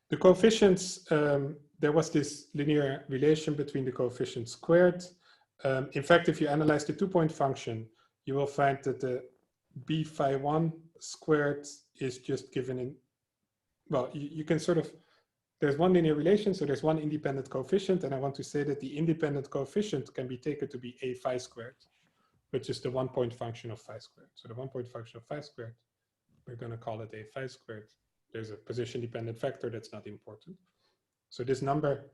The coefficients, there was this linear relation between the coefficients squared. In fact, if you analyze the 2-point function, you will find that the b phi 1 squared is just given in, well, you can sort of, there's one linear relation, so there's one independent coefficient, and I want to say that the independent coefficient can be taken to be a phi squared, which is the 1-point function of phi squared. So the 1-point function of phi squared, we're going to call it a phi squared. There's a position-dependent factor that's not important. So this number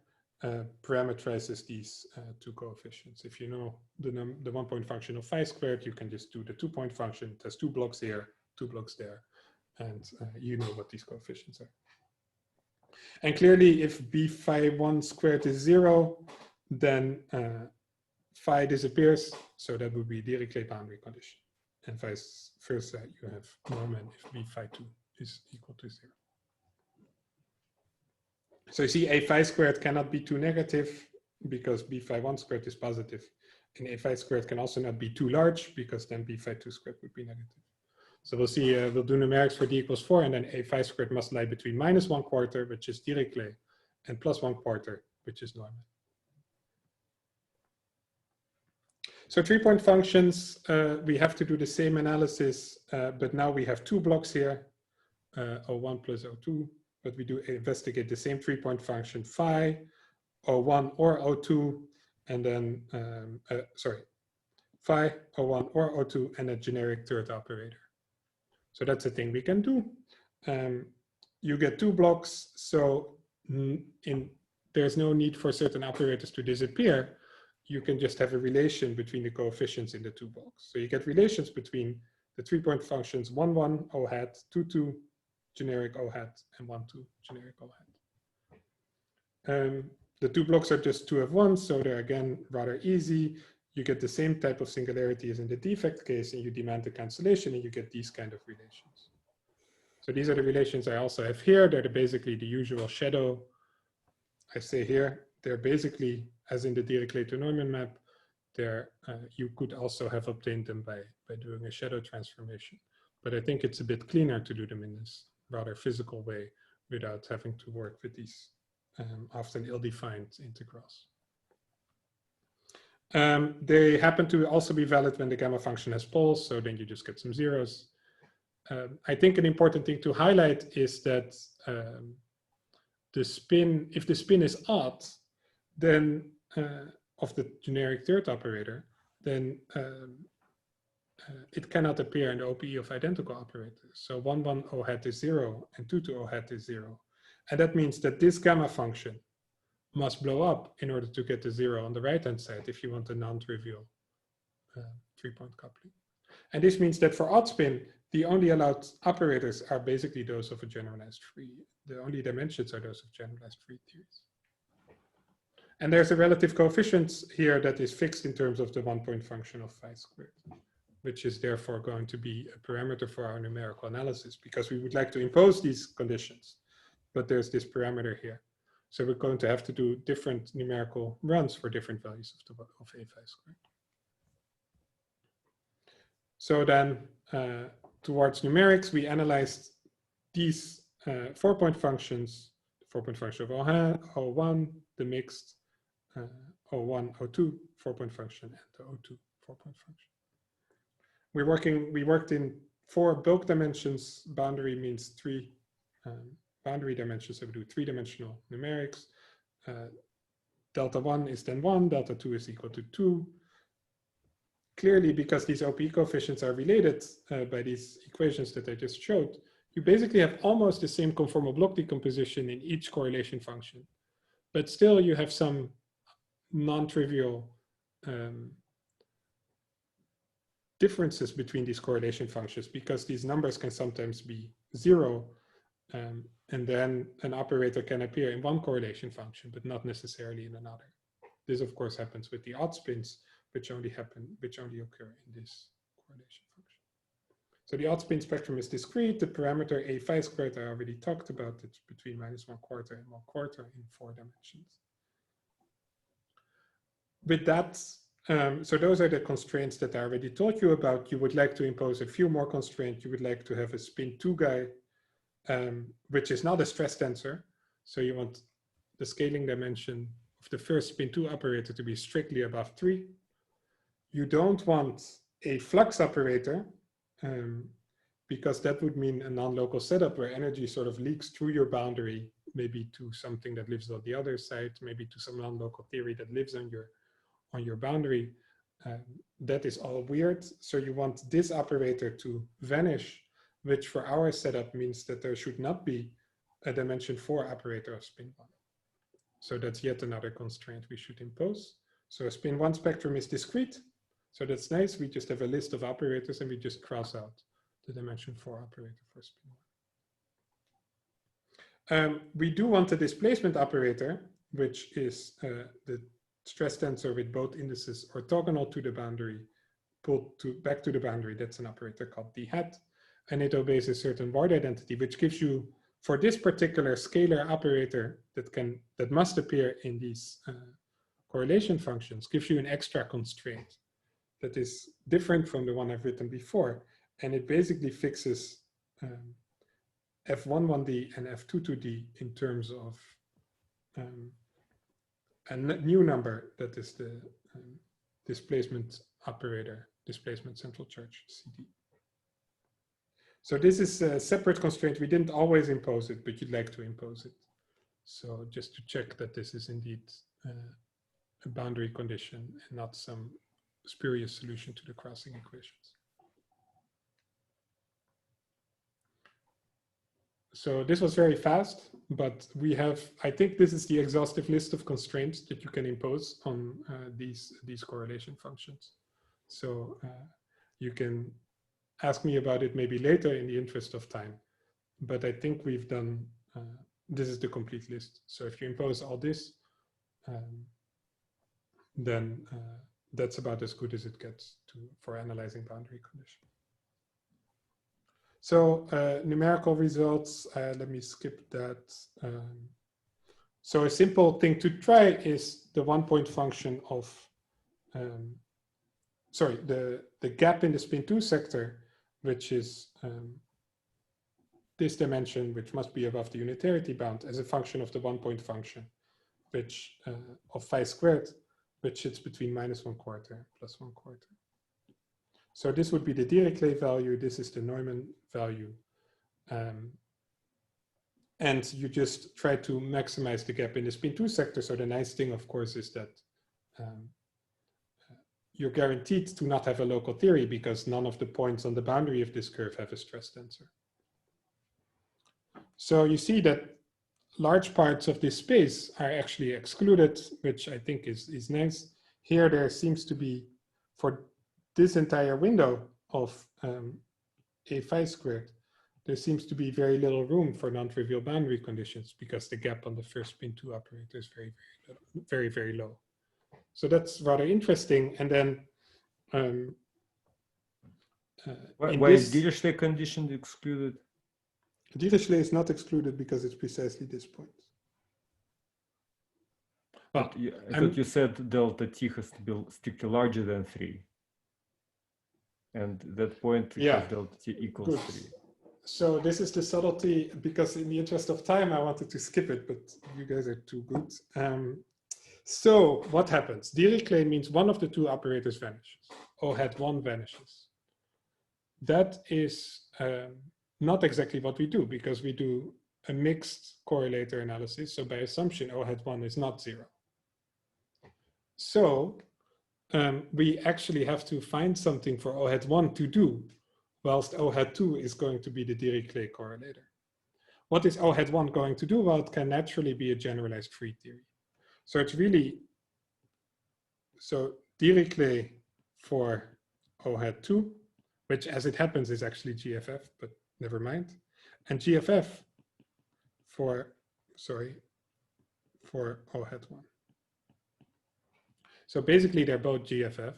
parameterizes these two coefficients. If you know the 1-point function of phi squared, you can just do the 2-point function. It has 2 blocks here, 2 blocks there, and you know what these coefficients are. And clearly, if b phi 1 squared is 0, then phi disappears. So that would be Dirichlet boundary condition. And vice versa, you have Norman if b phi 2 is equal to 0. So you see a phi squared cannot be too negative because b phi 1 squared is positive. And a phi squared can also not be too large because then b phi 2 squared would be negative. So we'll see, we'll do numerics for d equals 4, and then a phi squared must lie between -1/4, which is Dirichlet, and +1/4, which is Norman. So 3-point functions, we have to do the same analysis, but now we have 2 blocks here, O1 plus O2, but we do investigate the same 3-point function phi, O1 or O2, and then, phi, O1 or O2, and a generic third operator. So that's a thing we can do. You get 2 blocks, so there's no need for certain operators to disappear. You can just have a relation between the coefficients in the 2 blocks. So you get relations between the 3-point functions 1, 1, O hat, 2, 2, generic O hat, and 1, 2, generic O hat. The 2 blocks are just 2 of 1, so they're again rather easy. You get the same type of singularity as in the defect case, and you demand the cancellation, and you get these kind of relations. So these are the relations I also have here. They're basically the usual shadow. I say here, they're basically, as in the Dirichlet to Neumann map, you could also have obtained them by doing a shadow transformation. But I think it's a bit cleaner to do them in this rather physical way without having to work with these often ill-defined integrals. They happen to also be valid when the gamma function has poles, so then you just get some zeros. I think an important thing to highlight is that if the spin is odd, then of the generic third operator, then it cannot appear in the OPE of identical operators. So 1, 1 O hat is 0 and 2, 2 O hat is 0. And that means that this gamma function must blow up in order to get the 0 on the right-hand side if you want a non-trivial 3-point coupling. And this means that for odd spin, the only allowed operators are basically those of a generalized free. The only dimensions are those of generalized free theories. And there's a relative coefficient here that is fixed in terms of the 1-point function of phi squared, which is therefore going to be a parameter for our numerical analysis because we would like to impose these conditions, but there's this parameter here. So we're going to have to do different numerical runs for different values of a phi squared. So then towards numerics, we analyzed these 4-point functions, the 4-point function of O1, the mixed O1, O2 4-point function, and the O2 4-point function. We worked in 4 bulk dimensions. Boundary means 3 boundary dimensions, so we do 3-dimensional numerics. Delta 1 is then 1, delta 2 is equal to 2. Clearly, because these OPE coefficients are related by these equations that I just showed, you basically have almost the same conformal block decomposition in each correlation function. But still you have some non-trivial differences between these correlation functions, because these numbers can sometimes be 0, and then an operator can appear in one correlation function, but not necessarily in another. This, of course, happens with the odd spins, which only occur in this correlation function. So the odd spin spectrum is discrete. The parameter a phi squared I already talked about. It's between -1/4 and 1/4 in 4 dimensions. With that, so those are the constraints that I already told you about. You would like to impose a few more constraints. You would like to have a spin 2 guy, which is not a stress tensor. So you want the scaling dimension of the first spin 2 operator to be strictly above 3. You don't want a flux operator, because that would mean a non-local setup where energy sort of leaks through your boundary, maybe to something that lives on the other side, maybe to some non-local theory that lives on your boundary. That is all weird. So you want this operator to vanish, which for our setup means that there should not be a dimension 4 operator of spin 1. So that's yet another constraint we should impose. So a spin 1 spectrum is discrete. So that's nice. We just have a list of operators and we just cross out the dimension 4 operator for spin 1. We do want a displacement operator, which is the stress tensor with both indices orthogonal to the boundary, pulled back to the boundary. That's an operator called d hat. And it obeys a certain word identity, which gives you, for this particular scalar operator that must appear in these correlation functions, gives you an extra constraint that is different from the one I've written before. And it basically fixes F11D and F22D in terms of a new number that is the displacement operator, displacement central charge, CD. So this is a separate constraint. We didn't always impose it, but you'd like to impose it. So just to check that this is indeed a boundary condition and not some spurious solution to the crossing equations. So this was very fast, but we have, I think this is the exhaustive list of constraints that you can impose on these correlation functions. So you can ask me about it maybe later in the interest of time, but I think we've done, this is the complete list. So if you impose all this, then that's about as good as it gets for analyzing boundary conditions. So numerical results, let me skip that. So a simple thing to try is the 1-point function of, sorry, the gap in the spin 2 sector, which is this dimension, which must be above the unitarity bound as a function of the 1-point function, which of phi squared, which sits between -1/4 and +1/4. So this would be the Dirichlet value. This is the Neumann value. And you just try to maximize the gap in the spin 2 sector. So the nice thing, of course, is that you're guaranteed to not have a local theory because none of the points on the boundary of this curve have a stress tensor. So you see that large parts of this space are actually excluded, which I think is nice. Here there seems to be, for this entire window of a phi squared, there seems to be very little room for non-trivial boundary conditions because the gap on the first spin 2 operator is very, very low. So that's rather interesting. And then why is Dirichlet condition excluded? Dirichlet is not excluded because it's precisely this point. Well, I thought you said delta T has to be strictly larger than 3. And that point has delta T equals 3. So this is the subtlety, because in the interest of time, I wanted to skip it, but you guys are too good. So what happens? Dirichlet means one of the two operators vanishes. O hat 1 vanishes. That is not exactly what we do, because we do a mixed correlator analysis. So by assumption, O hat 1 is not 0. So we actually have to find something for O hat 1 to do, whilst O hat 2 is going to be the Dirichlet correlator. What is O hat 1 going to do? Well, it can naturally be a generalized free theory. So it's really, so Dirichlet for O hat 2, which as it happens is actually GFF, but never mind. And GFF for, sorry, for O hat 1. So basically they're both GFF.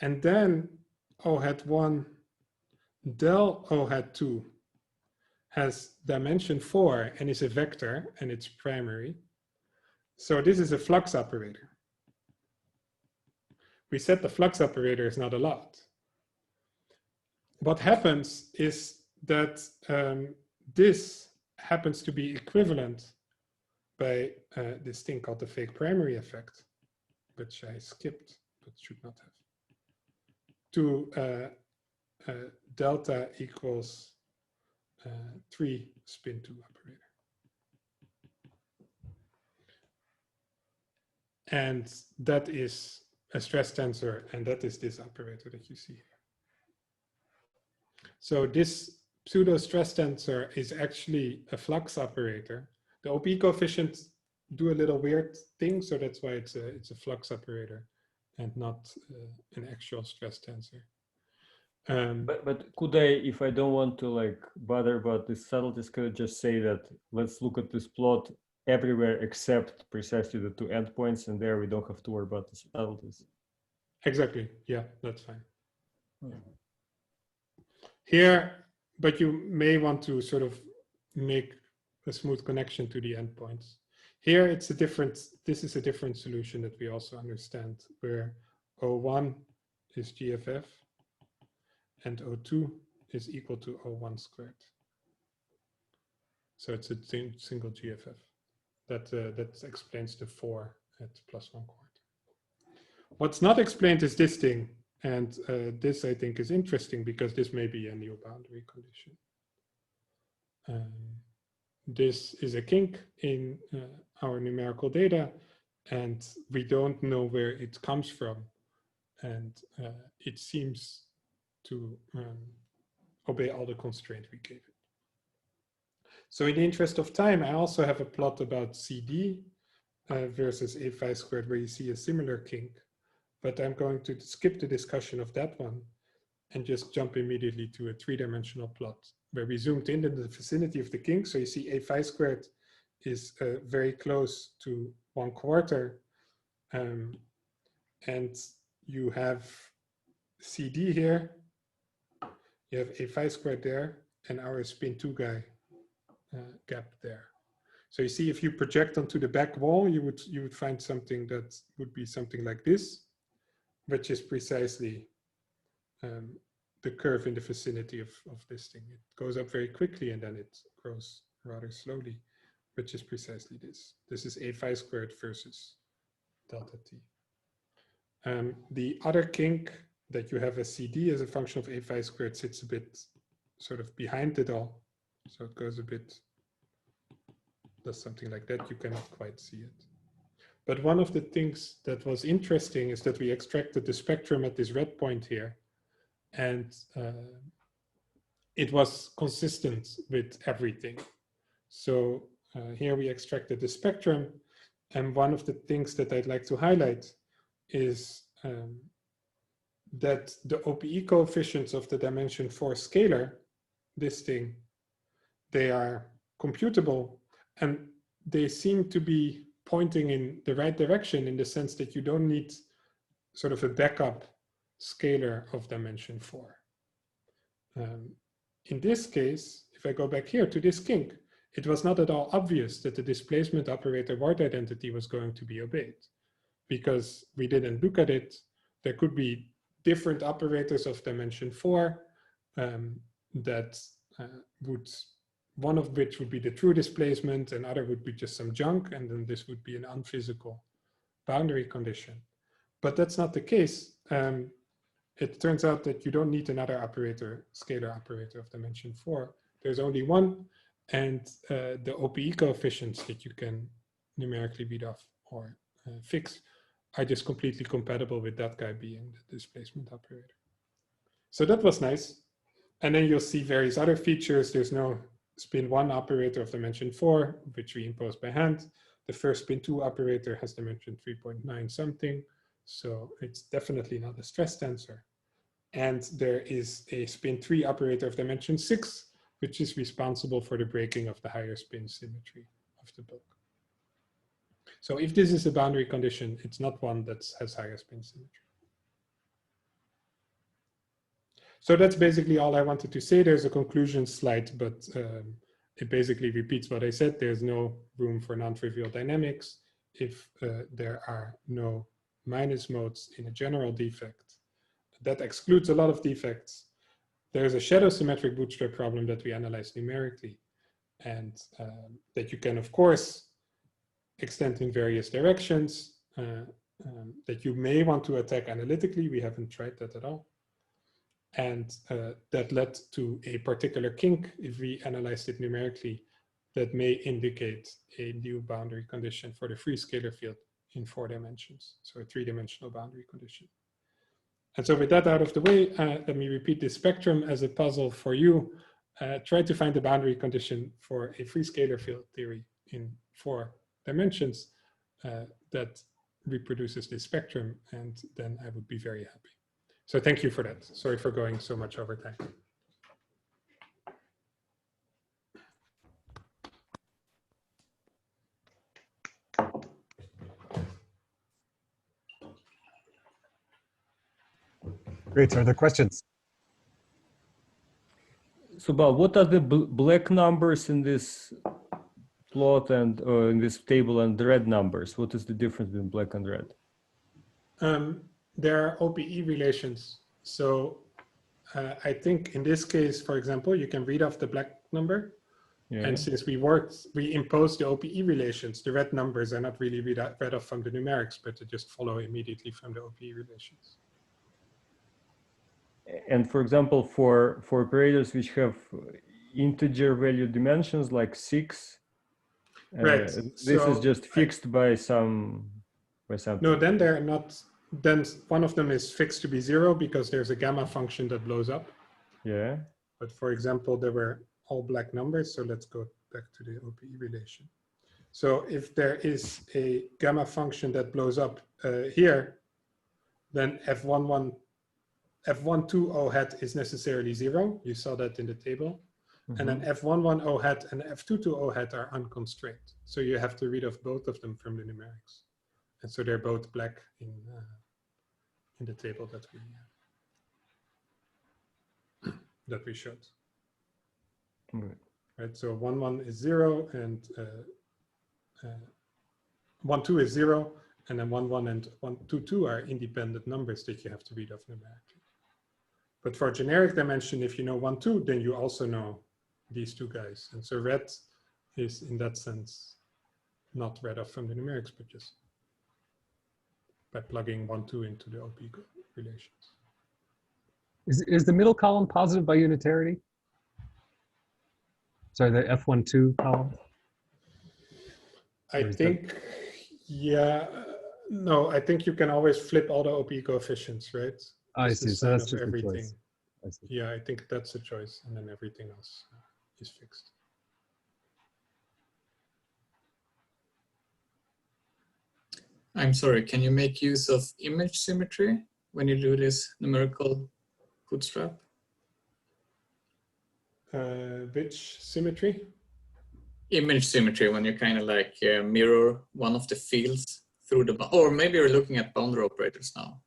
And then O hat 1 del O hat 2 has dimension 4 and is a vector and it's primary. So this is a flux operator. We said the flux operator is not a lot. What happens is that this happens to be equivalent by this thing called the fake primary effect, which I skipped, but should not have, to delta equals 3 spin 2 operator. And that is a stress tensor, and that is this operator that you see here. So this pseudo stress tensor is actually a flux operator. The OP coefficients do a little weird thing, so that's why it's a flux operator and not an actual stress tensor. But could I, if I don't want to like bother about this subtleties, could I just say that let's look at this plot everywhere except precisely the 2 endpoints, and there we don't have to worry about the subtleties? Exactly. Yeah, that's fine. Yeah. Here, but you may want to sort of make a smooth connection to the endpoints. Here, it's a different, this is a different solution that we also understand, where O1 is GFF and O2 is equal to O1 squared. So it's a single GFF. That explains the 4 at +1/4. What's not explained is this thing. And this, I think, is interesting because this may be a new boundary condition. This is a kink in our numerical data, and we don't know where it comes from. And it seems to obey all the constraints we gave it. So in the interest of time, I also have a plot about CD versus A phi squared, where you see a similar kink. But I'm going to skip the discussion of that one and just jump immediately to a 3-dimensional plot where we zoomed in the vicinity of the kink. So you see A phi squared is very close to 1/4. And you have CD here. You have A phi squared there and our spin 2 guy gap there. So you see, if you project onto the back wall, you would find something that would be something like this, which is precisely the curve in the vicinity of this thing. It goes up very quickly and then it grows rather slowly, which is precisely this. This is A phi squared versus delta t. The other kink that you have as CD as a function of A phi squared sits a bit sort of behind it all. So it goes a bit, does something like that. You cannot quite see it. But one of the things that was interesting is that we extracted the spectrum at this red point here. And it was consistent with everything. So here we extracted the spectrum. And one of the things that I'd like to highlight is that the OPE coefficients of the dimension 4 scalar, this thing, they are computable and they seem to be pointing in the right direction in the sense that you don't need sort of a backup scalar of dimension 4. In this case, if I go back here to this kink, it was not at all obvious that the displacement operator word identity was going to be obeyed because we didn't look at it. There could be different operators of dimension 4 that would, one of which would be the true displacement, and other would be just some junk, and then this would be an unphysical boundary condition. But that's not the case. It turns out that you don't need another operator, scalar operator of dimension 4. There's only one, and the OPE coefficients that you can numerically read off or fix are just completely compatible with that guy being the displacement operator. So that was nice. And then you'll see various other features. There's no spin 1 operator of dimension 4, which we impose by hand. The first spin 2 operator has dimension 3.9 something. So it's definitely not a stress tensor. And there is a spin 3 operator of dimension 6, which is responsible for the breaking of the higher spin symmetry of the bulk. So if this is a boundary condition, it's not one that has higher spin symmetry. So that's basically all I wanted to say. There's a conclusion slide, but it basically repeats what I said. There's no room for non-trivial dynamics if there are no minus modes in a general defect. That excludes a lot of defects. There's a shadow symmetric bootstrap problem that we analyze numerically, and that you can, of course, extend in various directions, that you may want to attack analytically. We haven't tried that at all. And that led to a particular kink, if we analyzed it numerically, that may indicate a new boundary condition for the free scalar field in 4 dimensions, so a 3-dimensional boundary condition. And so with that out of the way, let me repeat this spectrum as a puzzle for you. Try to find the boundary condition for a free scalar field theory in 4 dimensions that reproduces this spectrum, and then I would be very happy. So thank you for that. Sorry for going so much over time. Great. Are there questions? So, Balt, what are the black numbers in this plot and in this table and the red numbers? What is the difference between black and red? There are OPE relations. So I think in this case, for example, you can read off the black number. Yeah. And since we imposed the OPE relations, the red numbers are not really read off from the numerics, but they just follow immediately from the OPE relations. And for example, for operators which have integer value dimensions like 6, right. This is just fixed by some. No, then they're not. Then one of them is fixed to be 0 because there's a gamma function that blows up. Yeah. But for example, there were all black numbers. So let's go back to the OPE relation. So if there is a gamma function that blows up here, then F120 hat is necessarily 0. You saw that in the table. Mm-hmm. And then F110 hat and F220 hat are unconstrained. So you have to read off both of them from the numerics. And so they're both black in the table that we showed. Mm-hmm. Right. So 1,1 is 0 and 1,2 is 0, and then 1,1 and 1,2,2 are independent numbers that you have to read off numerically. But for generic dimension, if you know 1,2, then you also know these two guys. And so red is in that sense not read off from the numerics, but just by plugging 1,2 into the OP relations. Is the middle column positive by unitarity? Sorry, the F12 column? I think, yeah, no, I think you can always flip all the OP coefficients, right? I see, so that's just everything. a choice. I see. Yeah, I think that's a choice, and then everything else is fixed. I'm sorry, can you make use of image symmetry when you do this numerical bootstrap? Which symmetry? Image symmetry, when you kind of like mirror one of the fields through the, or maybe you're looking at boundary operators now.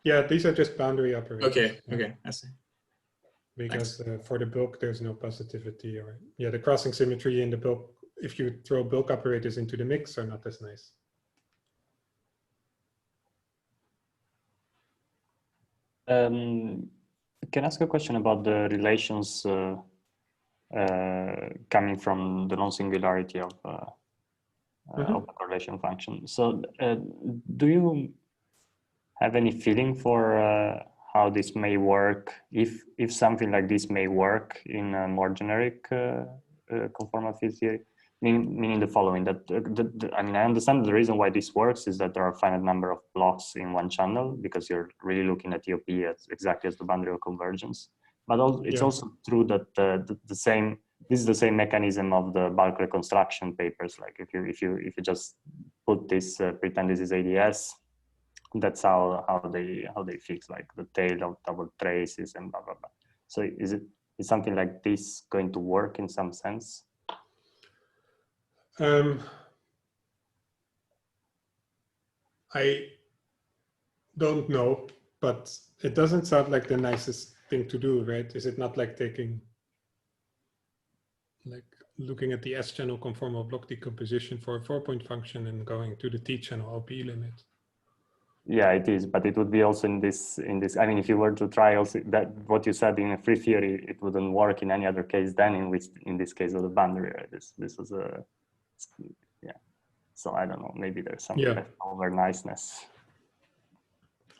Yeah, these are just boundary operators. Okay, okay, I see. Because for the bulk, there's no positivity, or yeah, the crossing symmetry in the bulk, if you throw bulk operators into the mix, are not as nice. Can I ask a question about the relations coming from the non-singularity of the correlation function? So do you have any feeling for how this may work, if something like this may work in a more generic conformal field theory? Meaning the following, that I mean, I understand the reason why this works is that there are a finite number of blocks in one channel, because you're really looking at EOP as exactly as the boundary of convergence. But it's also true that the same this is the same mechanism of the bulk reconstruction papers. Like if you just put this, pretend this is ADS, that's how they fix like the tail of double traces and blah blah blah. So is something like this going to work in some sense? I don't know, but it doesn't sound like the nicest thing to do, right? Is it not like looking at the S-channel conformal block decomposition for a 4-point function and going to the T-channel OP limit? Yeah, it is, but it would be also in this. I mean, if you were to try also that what you said in a free theory, it wouldn't work in any other case than in this case of the boundary. Right? This was a, yeah. So I don't know. Maybe there's some over niceness.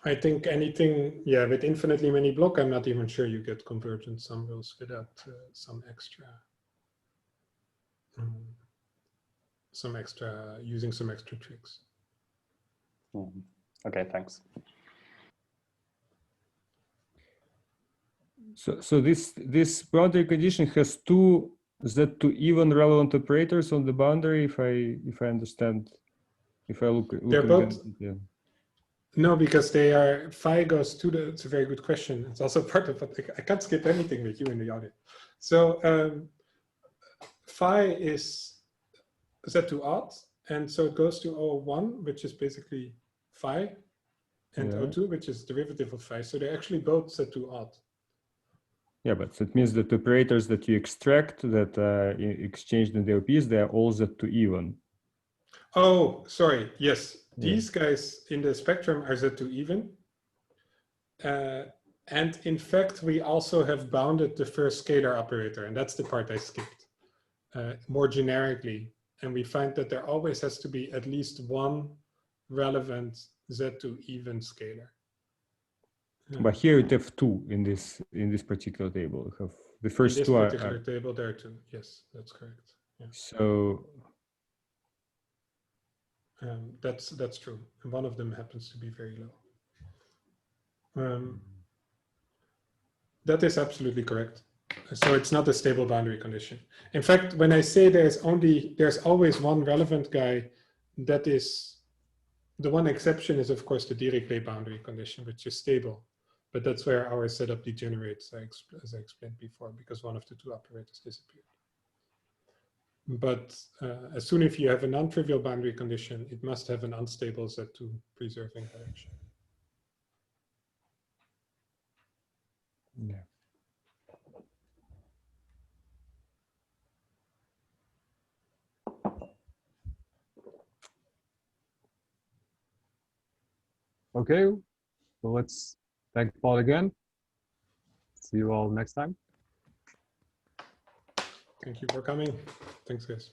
I think anything, with infinitely many block, I'm not even sure you get convergent sum rules without some extra using some extra tricks. Okay, thanks. So this boundary condition has two Z2 even relevant operators on the boundary. If I understand, if I look they're both. Yeah. No, because they are, phi goes to the, it's a very good question. It's also part of what, I can't skip anything with you in the audit. So phi is Z2 odd, and so it goes to O1, which is basically phi, and O2, which is derivative of phi. So they're actually both Z2 odd. Yeah, but that means that the operators that you extract that exchanged in the OPs, they are all Z2 even. Oh, sorry. Yes, these guys in the spectrum are Z2 even. And in fact, we also have bounded the first scalar operator, and that's the part I skipped, more generically. And we find that there always has to be at least one relevant Z2 even scalar. But here you have two in this particular table. You have the first two in this particular table there are two. Yes, that's correct. Yeah. So that's true. And one of them happens to be very low. That is absolutely correct. So it's not a stable boundary condition. In fact, when I say there's always one relevant guy, that is the one exception is of course the Dirichlet boundary condition, which is stable. But that's where our setup degenerates, as I explained before, because one of the two operators disappeared. But as soon as you have a non-trivial boundary condition, it must have an unstable Z2 preserving direction. Yeah. Okay, so let's thank Paul again. See you all next time. Thank you for coming. Thanks, guys.